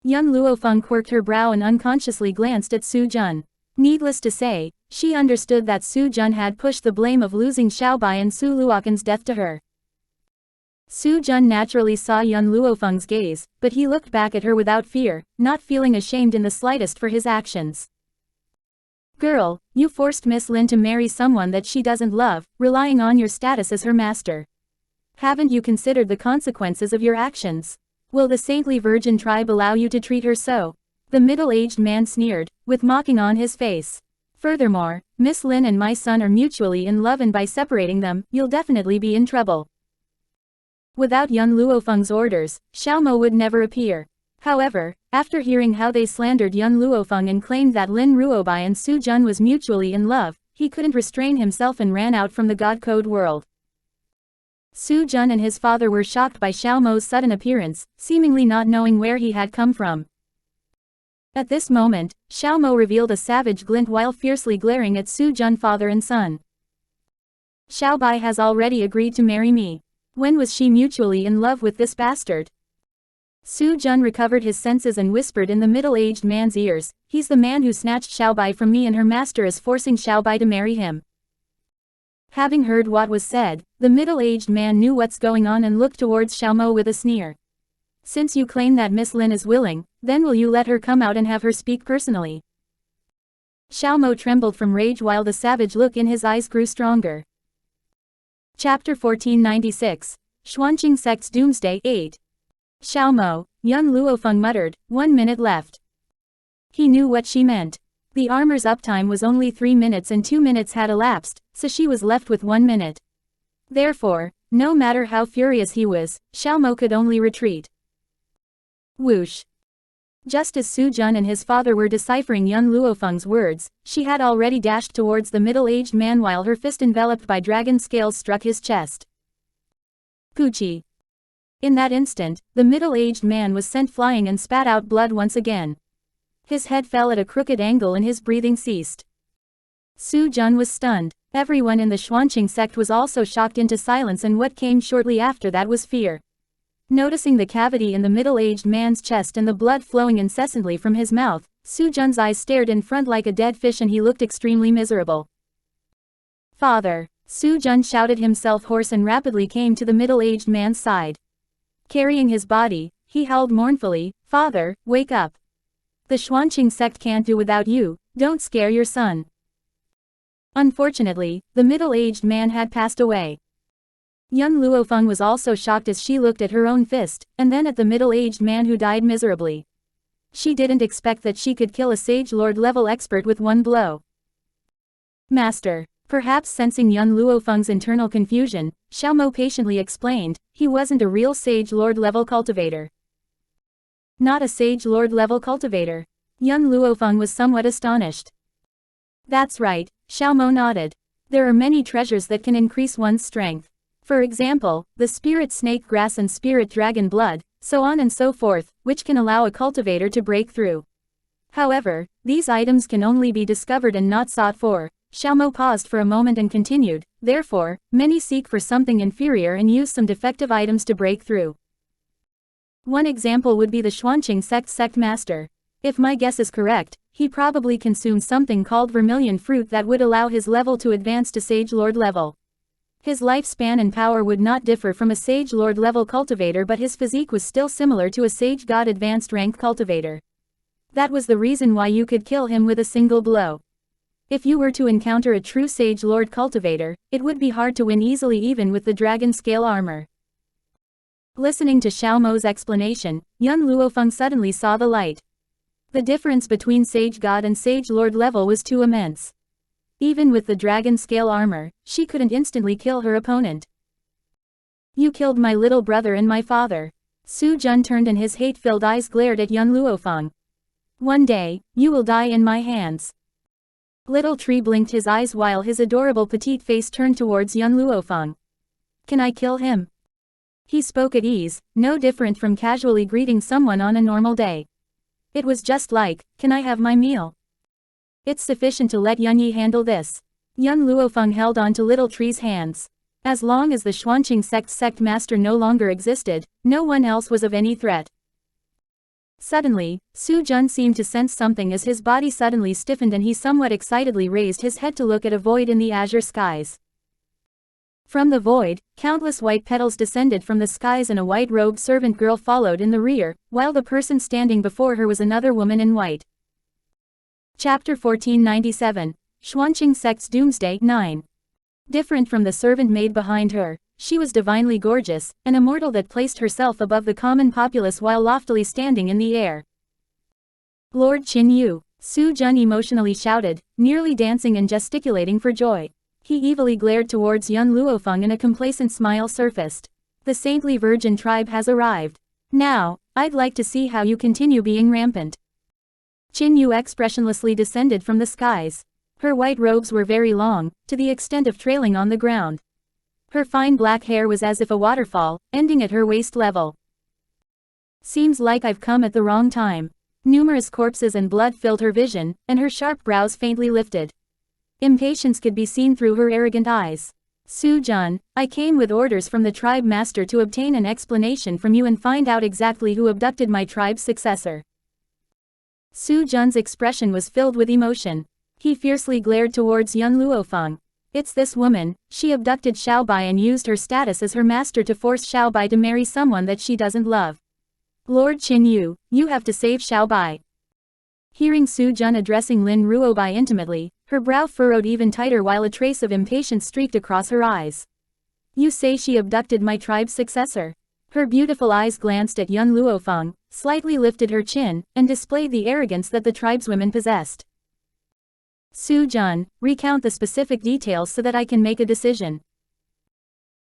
Young Luo Feng quirked her brow and unconsciously glanced at Su Jun. Needless to say, she understood that Su Jun had pushed the blame of losing Xiaobai and Su Luoqan's death to her. Su Jun naturally saw young Luo Feng's gaze, but he looked back at her without fear, not feeling ashamed in the slightest for his actions. Girl, you forced Miss Lin to marry someone that she doesn't love, relying on your status as her master. Haven't you considered the consequences of your actions? Will the saintly virgin tribe allow you to treat her so? The middle-aged man sneered, with mocking on his face. Furthermore, Miss Lin and my son are mutually in love, and by separating them, you'll definitely be in trouble. Without young Luo Feng's orders, Xiao Mo would never appear. However, after hearing how they slandered young Luo Feng and claimed that Lin Ruobai and Su Jun was mutually in love, he couldn't restrain himself and ran out from the God Code world. Su Jun and his father were shocked by Xiao Mo's sudden appearance, seemingly not knowing where he had come from. At this moment, Xiao Mo revealed a savage glint while fiercely glaring at Su Jun father and son. Xiaobai has already agreed to marry me. When was she mutually in love with this bastard? Su Jun recovered his senses and whispered in the middle-aged man's ears, he's the man who snatched Xiaobai from me and her master is forcing Xiaobai to marry him. Having heard what was said, the middle-aged man knew what's going on and looked towards Xiao Mo with a sneer. Since you claim that Miss Lin is willing, then will you let her come out and have her speak personally? Xiao Mo trembled from rage while the savage look in his eyes grew stronger. Chapter 1496. Xuanqing Sect's Doomsday 8. Xiao Mo, young Luo Feng muttered, 1 minute left. He knew what she meant. The armor's uptime was only 3 minutes and 2 minutes had elapsed, so she was left with 1 minute. Therefore, no matter how furious he was, Xiao Mo could only retreat. Whoosh. Just as Su Jun and his father were deciphering young Luo Feng's words, she had already dashed towards the middle-aged man while her fist enveloped by dragon scales struck his chest. Gucci. In that instant, the middle-aged man was sent flying and spat out blood once again. His head fell at a crooked angle and his breathing ceased. Su Jun was stunned. Everyone in the Xuanqing sect was also shocked into silence, and what came shortly after that was fear. Noticing the cavity in the middle-aged man's chest and the blood flowing incessantly from his mouth, Su Jun's eyes stared in front like a dead fish and he looked extremely miserable. Father! Su Jun shouted himself hoarse and rapidly came to the middle-aged man's side. Carrying his body, he howled mournfully, Father, wake up. The Xuanqing sect can't do without you, don't scare your son. Unfortunately, the middle-aged man had passed away. Young Luo Feng was also shocked as she looked at her own fist, and then at the middle-aged man who died miserably. She didn't expect that she could kill a Sage Lord level expert with one blow. Master. Perhaps sensing young Luo Feng's internal confusion, Xiao Mo patiently explained, he wasn't a real Sage Lord level cultivator. Not a Sage Lord level cultivator. Young Luo Feng was somewhat astonished. That's right, Xiao Mo nodded. There are many treasures that can increase one's strength. For example, the spirit snake grass and spirit dragon blood, so on and so forth, which can allow a cultivator to break through. However, these items can only be discovered and not sought for. Xiao Mo paused for a moment and continued, therefore, many seek for something inferior and use some defective items to break through. One example would be the Xuanqing sect master. If my guess is correct, he probably consumed something called vermilion fruit that would allow his level to advance to Sage Lord level. His lifespan and power would not differ from a Sage Lord level cultivator, but his physique was still similar to a Sage God advanced rank cultivator. That was the reason why you could kill him with a single blow. If you were to encounter a true Sage Lord cultivator, it would be hard to win easily even with the dragon scale armor. Listening to Xiao Mo's explanation, young Luo Feng suddenly saw the light. The difference between Sage God and Sage Lord level was too immense. Even with the dragon scale armor, she couldn't instantly kill her opponent. You killed my little brother and my father. Su Jun turned and his hate-filled eyes glared at young Luo Feng. One day, you will die in my hands. Little Tree blinked his eyes while his adorable petite face turned towards young Luo Feng. Can I kill him? He spoke at ease, no different from casually greeting someone on a normal day. It was just like, can I have my meal? It's sufficient to let Yunyi handle this. Young Luo Feng held on to Little Tree's hands. As long as the Xuanqing sect master no longer existed, no one else was of any threat. Suddenly, Su Jun seemed to sense something as his body suddenly stiffened and he somewhat excitedly raised his head to look at a void in the azure skies. From the void, countless white petals descended from the skies and a white-robed servant girl followed in the rear, while the person standing before her was another woman in white. Chapter 1497, Xuanqing Sect's Doomsday 9. Different from the servant maid behind her, she was divinely gorgeous, an immortal that placed herself above the common populace while loftily standing in the air. Lord Qin Yu, Su Jun emotionally shouted, nearly dancing and gesticulating for joy. He evilly glared towards young Luo Feng and a complacent smile surfaced. The saintly virgin tribe has arrived. Now, I'd like to see how you continue being rampant. Qin Yu expressionlessly descended from the skies. Her white robes were very long, to the extent of trailing on the ground. Her fine black hair was as if a waterfall, ending at her waist level. Seems like I've come at the wrong time. Numerous corpses and blood filled her vision, and her sharp brows faintly lifted. Impatience could be seen through her arrogant eyes. Su Jun, I came with orders from the tribe master to obtain an explanation from you and find out exactly who abducted my tribe's successor. Su Jun's expression was filled with emotion. He fiercely glared towards young Luo Feng. It's this woman, she abducted Xiao Bai and used her status as her master to force Xiao Bai to marry someone that she doesn't love. Lord Qin Yu, you have to save Xiao Bai. Hearing Su Jun addressing Lin Ruo Bai intimately, her brow furrowed even tighter while a trace of impatience streaked across her eyes. You say she abducted my tribe's successor? Her beautiful eyes glanced at young Luo Feng, slightly lifted her chin, and displayed the arrogance that the tribeswomen possessed. Su Jun, recount the specific details so that I can make a decision.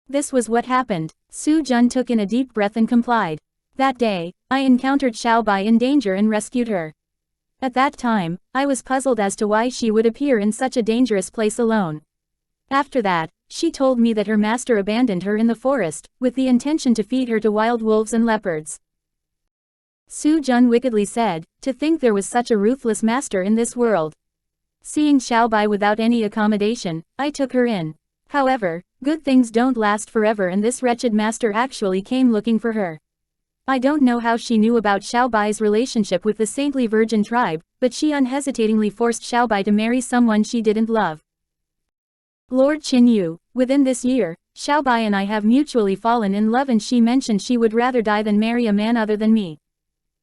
This was what happened. Su Jun took in a deep breath and complied. That day, I encountered Xiao Bai in danger and rescued her. At that time, I was puzzled as to why she would appear in such a dangerous place alone. After that, she told me that her master abandoned her in the forest, with the intention to feed her to wild wolves and leopards. Su Jun wickedly said, to think there was such a ruthless master in this world. Seeing Xiao Bai without any accommodation, I took her in. However, good things don't last forever and this wretched master actually came looking for her. I don't know how she knew about Xiao Bai's relationship with the saintly virgin tribe, but she unhesitatingly forced Xiao Bai to marry someone she didn't love. Lord Qin Yu, within this year, Xiao Bai and I have mutually fallen in love and she mentioned she would rather die than marry a man other than me.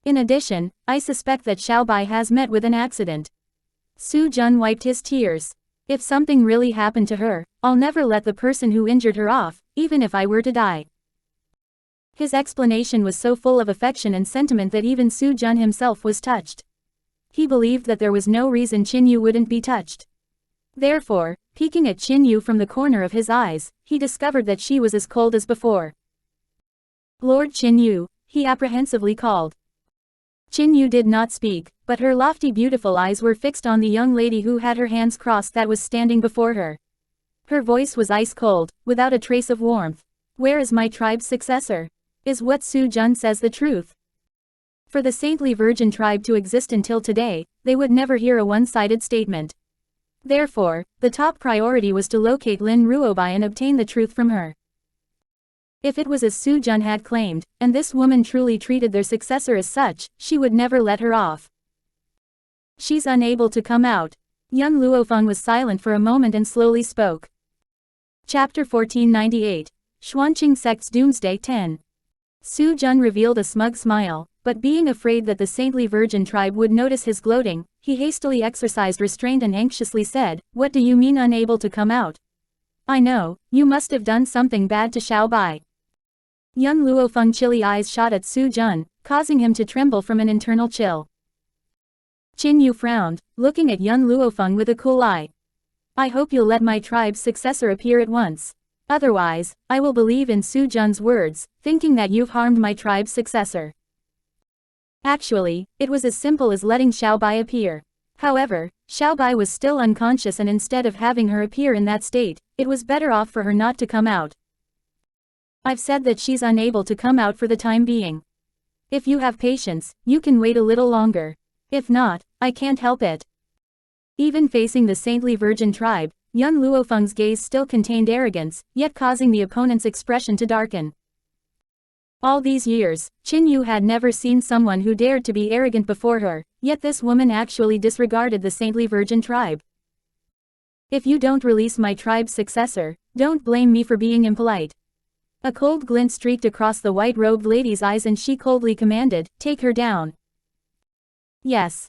In addition, I suspect that Xiao Bai has met with an accident. Su Jun wiped his tears. If something really happened to her, I'll never let the person who injured her off, even if I were to die. His explanation was so full of affection and sentiment that even Su Jun himself was touched. He believed that there was no reason Qin Yu wouldn't be touched. Therefore, peeking at Qin Yu from the corner of his eyes, he discovered that she was as cold as before. Lord Qin Yu, he apprehensively called. Qin Yu did not speak, but her lofty beautiful eyes were fixed on the young lady who had her hands crossed that was standing before her. Her voice was ice cold, without a trace of warmth. Where is my tribe's successor? Is what Su Jun says the truth? For the saintly virgin tribe to exist until today, they would never hear a one-sided statement. Therefore, the top priority was to locate Lin Ruobai and obtain the truth from her. If it was as Su Jun had claimed, and this woman truly treated their successor as such, she would never let her off. She's unable to come out. Young Luo Feng was silent for a moment and slowly spoke. Chapter 1498, Xuanqing Sect's Doomsday 10. Su Jun revealed a smug smile, but being afraid that the saintly virgin tribe would notice his gloating, he hastily exercised restraint and anxiously said, "What do you mean unable to come out? I know, you must have done something bad to Xiao Bai." Young Luo Feng's chilly eyes shot at Su Jun, causing him to tremble from an internal chill. Qin Yu frowned, looking at young Luo Feng with a cool eye. "I hope you'll let my tribe's successor appear at once. Otherwise, I will believe in Su Jun's words, thinking that you've harmed my tribe's successor." Actually, it was as simple as letting Xiao Bai appear. However, Xiao Bai was still unconscious and instead of having her appear in that state, it was better off for her not to come out. I've said that she's unable to come out for the time being. If you have patience, you can wait a little longer. If not, I can't help it. Even facing the saintly virgin tribe, Young Luo Feng's gaze still contained arrogance, yet causing the opponent's expression to darken. All these years, Qin Yu had never seen someone who dared to be arrogant before her, yet this woman actually disregarded the saintly virgin tribe. If you don't release my tribe's successor, don't blame me for being impolite. A cold glint streaked across the white-robed lady's eyes and she coldly commanded, take her down. Yes.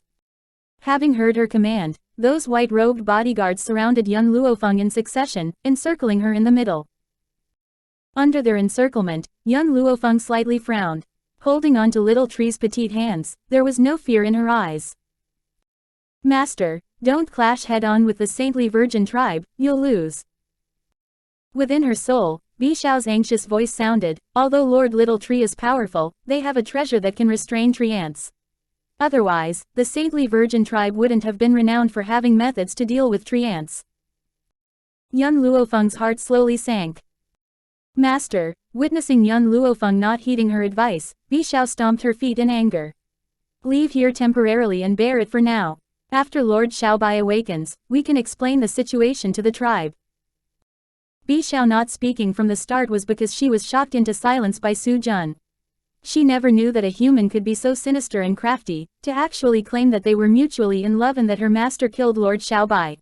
Having heard her command, those white-robed bodyguards surrounded young Luo Feng in succession, encircling her in the middle. Under their encirclement, young Luo Feng slightly frowned. Holding on to Little Tree's petite hands, there was no fear in her eyes. Master, don't clash head-on with the saintly virgin tribe, you'll lose. Within her soul, Bi Xiao's anxious voice sounded, although Lord Little Tree is powerful, they have a treasure that can restrain treants. Otherwise, the saintly virgin tribe wouldn't have been renowned for having methods to deal with treants. Young Luo Feng's heart slowly sank. Master, witnessing young Luo Feng not heeding her advice, Bi Xiao stomped her feet in anger. Leave here temporarily and bear it for now. After Lord Xiaobai awakens, we can explain the situation to the tribe. Bi Xiao not speaking from the start was because she was shocked into silence by Su Jun. She never knew that a human could be so sinister and crafty, to actually claim that they were mutually in love and that her master killed Lord Xiaobai.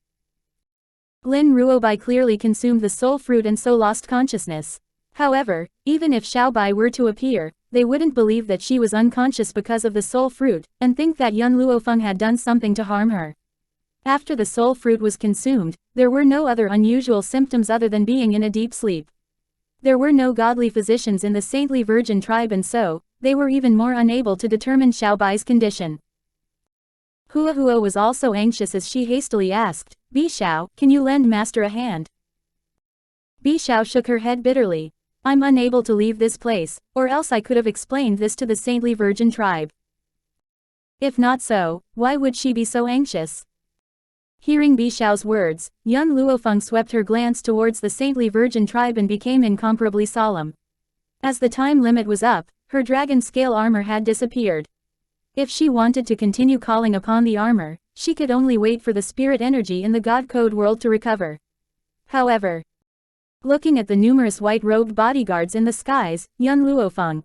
Lin Ruobai clearly consumed the soul fruit and so lost consciousness. However, even if Xiaobai were to appear, they wouldn't believe that she was unconscious because of the soul fruit, and think that young Luo Feng had done something to harm her. After the soul fruit was consumed, there were no other unusual symptoms other than being in a deep sleep. There were no godly physicians in the saintly virgin tribe and so, they were even more unable to determine Xiaobai's condition. Hua was also anxious as she hastily asked, Bi Xiao, can you lend master a hand? Bi Xiao shook her head bitterly. I'm unable to leave this place, or else I could have explained this to the saintly virgin tribe. If not so, why would she be so anxious? Hearing Bi Xiao's words, young Luo Feng swept her glance towards the saintly virgin tribe and became incomparably solemn. As the time limit was up, her dragon scale armor had disappeared. If she wanted to continue calling upon the armor, she could only wait for the spirit energy in the God Code world to recover. However, looking at the numerous white-robed bodyguards in the skies, young Luo Feng.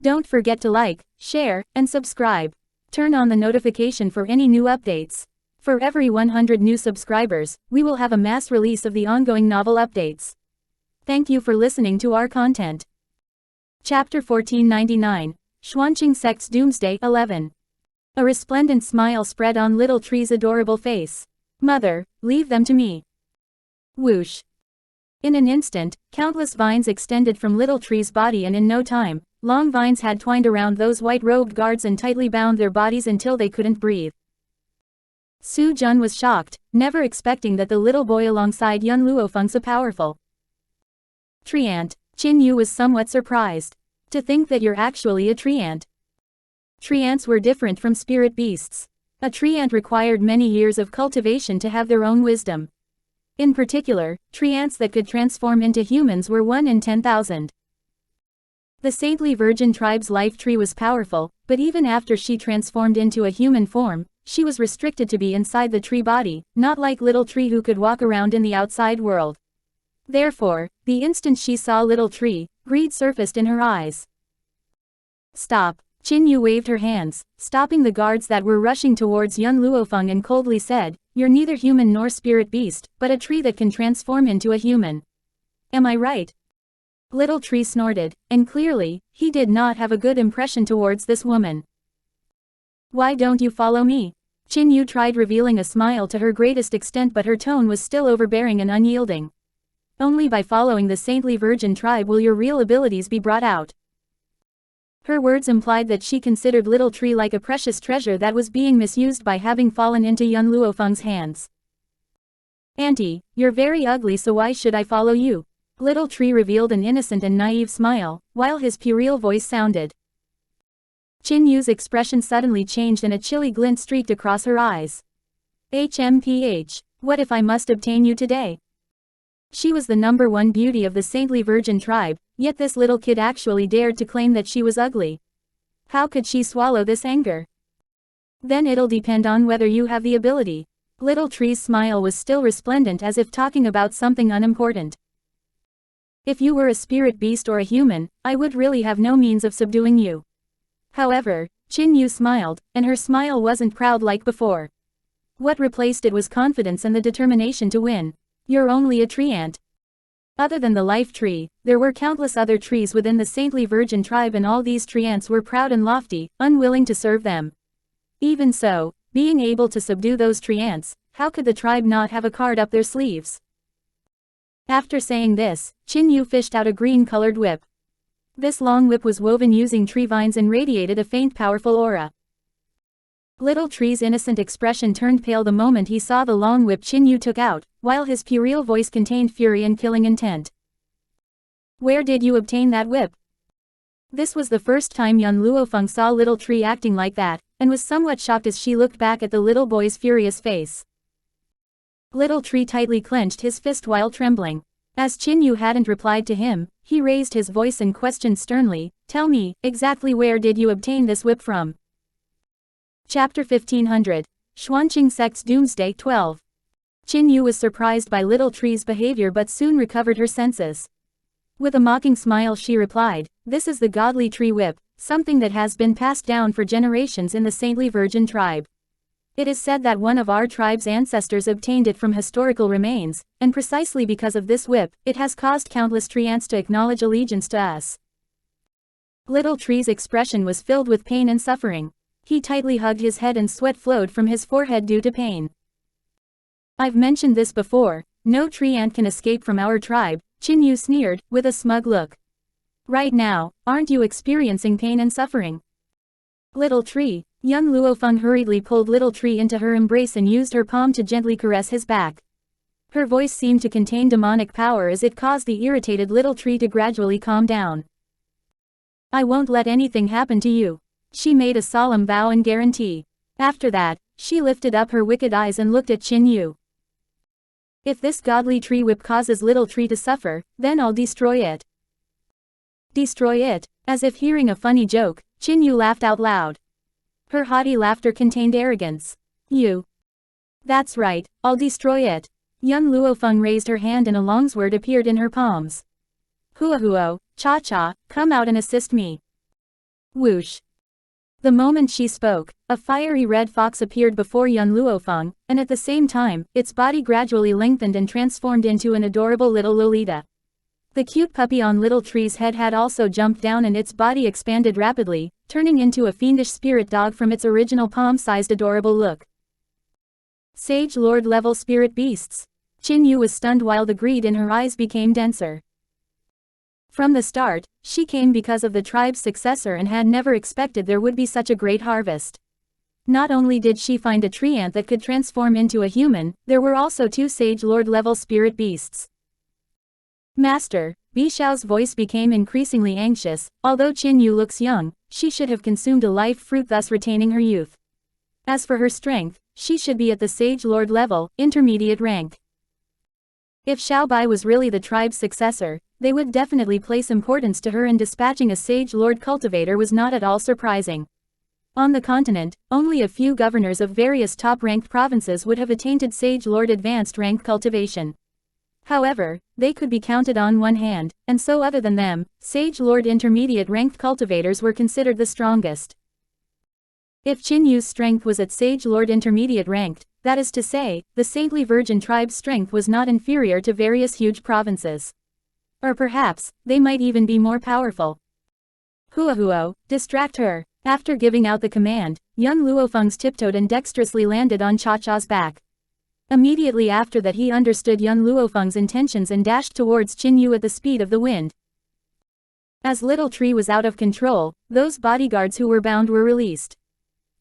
Don't forget to like, share, and subscribe. Turn on the notification for any new updates. For every 100 new subscribers, we will have a mass release of the ongoing novel updates. Thank you for listening to our content. Chapter 1499, Xuanqing Sect's Doomsday 11. A resplendent smile spread on Little Tree's adorable face. Mother, leave them to me. Whoosh. In an instant, countless vines extended from Little Tree's body and in no time, long vines had twined around those white-robed guards and tightly bound their bodies until they couldn't breathe. Su Jun was shocked, never expecting that the little boy alongside young Luo Feng so powerful. Treant. Qin Yu was somewhat surprised. To think that you're actually a treant. Treants were different from spirit beasts. A treant required many years of cultivation to have their own wisdom. In particular, treants that could transform into humans were 1 in 10,000. The saintly virgin tribe's life tree was powerful, but even after she transformed into a human form, she was restricted to be inside the tree body, not like Little Tree who could walk around in the outside world. Therefore, the instant she saw Little Tree, greed surfaced in her eyes. Stop. Qin Yu waved her hands, stopping the guards that were rushing towards young Luo Feng and coldly said, you're neither human nor spirit beast, but a tree that can transform into a human. Am I right? Little Tree snorted, and clearly, he did not have a good impression towards this woman. Why don't you follow me? Qin Yu tried revealing a smile to her greatest extent, but her tone was still overbearing and unyielding. Only by following the saintly virgin tribe will your real abilities be brought out. Her words implied that she considered Little Tree like a precious treasure that was being misused by having fallen into young Luo Feng's hands. Auntie, you're very ugly, so why should I follow you? Little Tree revealed an innocent and naive smile, while his puerile voice sounded. Qin Yu's expression suddenly changed and a chilly glint streaked across her eyes. HMPH, what if I must obtain you today? She was the #1 beauty of the saintly virgin tribe, yet this little kid actually dared to claim that she was ugly. How could she swallow this anger? Then it'll depend on whether you have the ability. Little Tree's smile was still resplendent as if talking about something unimportant. If you were a spirit beast or a human, I would really have no means of subduing you. However, Qin Yu smiled, and her smile wasn't proud like before. What replaced it was confidence and the determination to win. You're only a tree ant. Other than the life tree, there were countless other trees within the saintly virgin tribe, and all these tree ants were proud and lofty, unwilling to serve them. Even so, being able to subdue those tree ants, how could the tribe not have a card up their sleeves? After saying this, Qin Yu fished out a green-colored whip. This long whip was woven using tree vines and radiated a faint powerful aura. Little Tree's innocent expression turned pale the moment he saw the long whip Qin Yu took out, while his puerile voice contained fury and killing intent. Where did you obtain that whip? This was the first time young Luo Feng saw Little Tree acting like that, and was somewhat shocked as she looked back at the little boy's furious face. Little Tree tightly clenched his fist while trembling. As Qin Yu hadn't replied to him, he raised his voice and questioned sternly, "Tell me, exactly where did you obtain this whip from?" Chapter 1500. Xuanqing Sect's Doomsday 12. Qin Yu was surprised by Little Tree's behavior but soon recovered her senses. With a mocking smile she replied, "This is the godly tree whip, something that has been passed down for generations in the saintly virgin tribe. It is said that one of our tribe's ancestors obtained it from historical remains, and precisely because of this whip, it has caused countless tree ants to acknowledge allegiance to us." Little Tree's expression was filled with pain and suffering. He tightly hugged his head and sweat flowed from his forehead due to pain. "I've mentioned this before, no tree ant can escape from our tribe," Qin Yu sneered, with a smug look. "Right now, aren't you experiencing pain and suffering?" Little Tree. Young Luo Feng hurriedly pulled Little Tree into her embrace and used her palm to gently caress his back. Her voice seemed to contain demonic power as it caused the irritated Little Tree to gradually calm down. "I won't let anything happen to you." She made a solemn vow and guarantee. After that, she lifted up her wicked eyes and looked at Qin Yu. "If this godly tree whip causes Little Tree to suffer, then I'll destroy it." "Destroy it?" As if hearing a funny joke, Qin Yu laughed out loud. Her haughty laughter contained arrogance. "You?" "That's right, I'll destroy it." Young Luo Feng raised her hand and a longsword appeared in her palms. "Huo, Cha-Cha, come out and assist me." Whoosh. The moment she spoke, a fiery red fox appeared before young Luo Feng, and at the same time, its body gradually lengthened and transformed into an adorable little Lolita. The cute puppy on Little Tree's head had also jumped down and its body expanded rapidly, turning into a fiendish spirit dog from its original palm-sized adorable look. Sage Lord level spirit beasts. Qin Yu was stunned while the greed in her eyes became denser. From the start, she came because of the tribe's successor and had never expected there would be such a great harvest. Not only did she find a tree ant that could transform into a human, there were also 2 Sage Lord level spirit beasts. "Master," Bishao's voice became increasingly anxious. Although Qin Yu looks young, she should have consumed a life fruit, thus retaining her youth. As for her strength, she should be at the Sage Lord level, intermediate rank. If Xiao Bai was really the tribe's successor, they would definitely place importance to her, and dispatching a Sage Lord cultivator was not at all surprising. On the continent, only a few governors of various top-ranked provinces would have attained Sage Lord advanced rank cultivation. However, they could be counted on one hand, and so other than them, Sage Lord intermediate ranked cultivators were considered the strongest. If Qin Yu's strength was at Sage Lord intermediate ranked, that is to say, the saintly virgin tribe's strength was not inferior to various huge provinces. Or perhaps, they might even be more powerful. Huo, distract her. After giving out the command, young Luo Feng's tiptoed and dexterously landed on Cha-Cha's back. Immediately after that he understood young Luo Feng's intentions and dashed towards Qin Yu at the speed of the wind. As Little Tree was out of control, those bodyguards who were bound were released.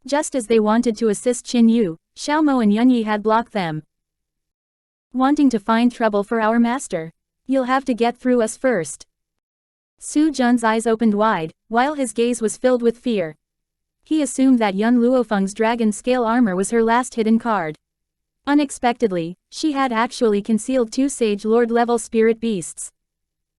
Just as they wanted to assist Qin Yu, Xiaomo and Yunyi had blocked them. "Wanting to find trouble for our master? You'll have to get through us first." Su Jun's eyes opened wide, while his gaze was filled with fear. He assumed that young Luo Feng's dragon scale armor was her last hidden card. Unexpectedly, she had actually concealed 2 Sage Lord level spirit beasts.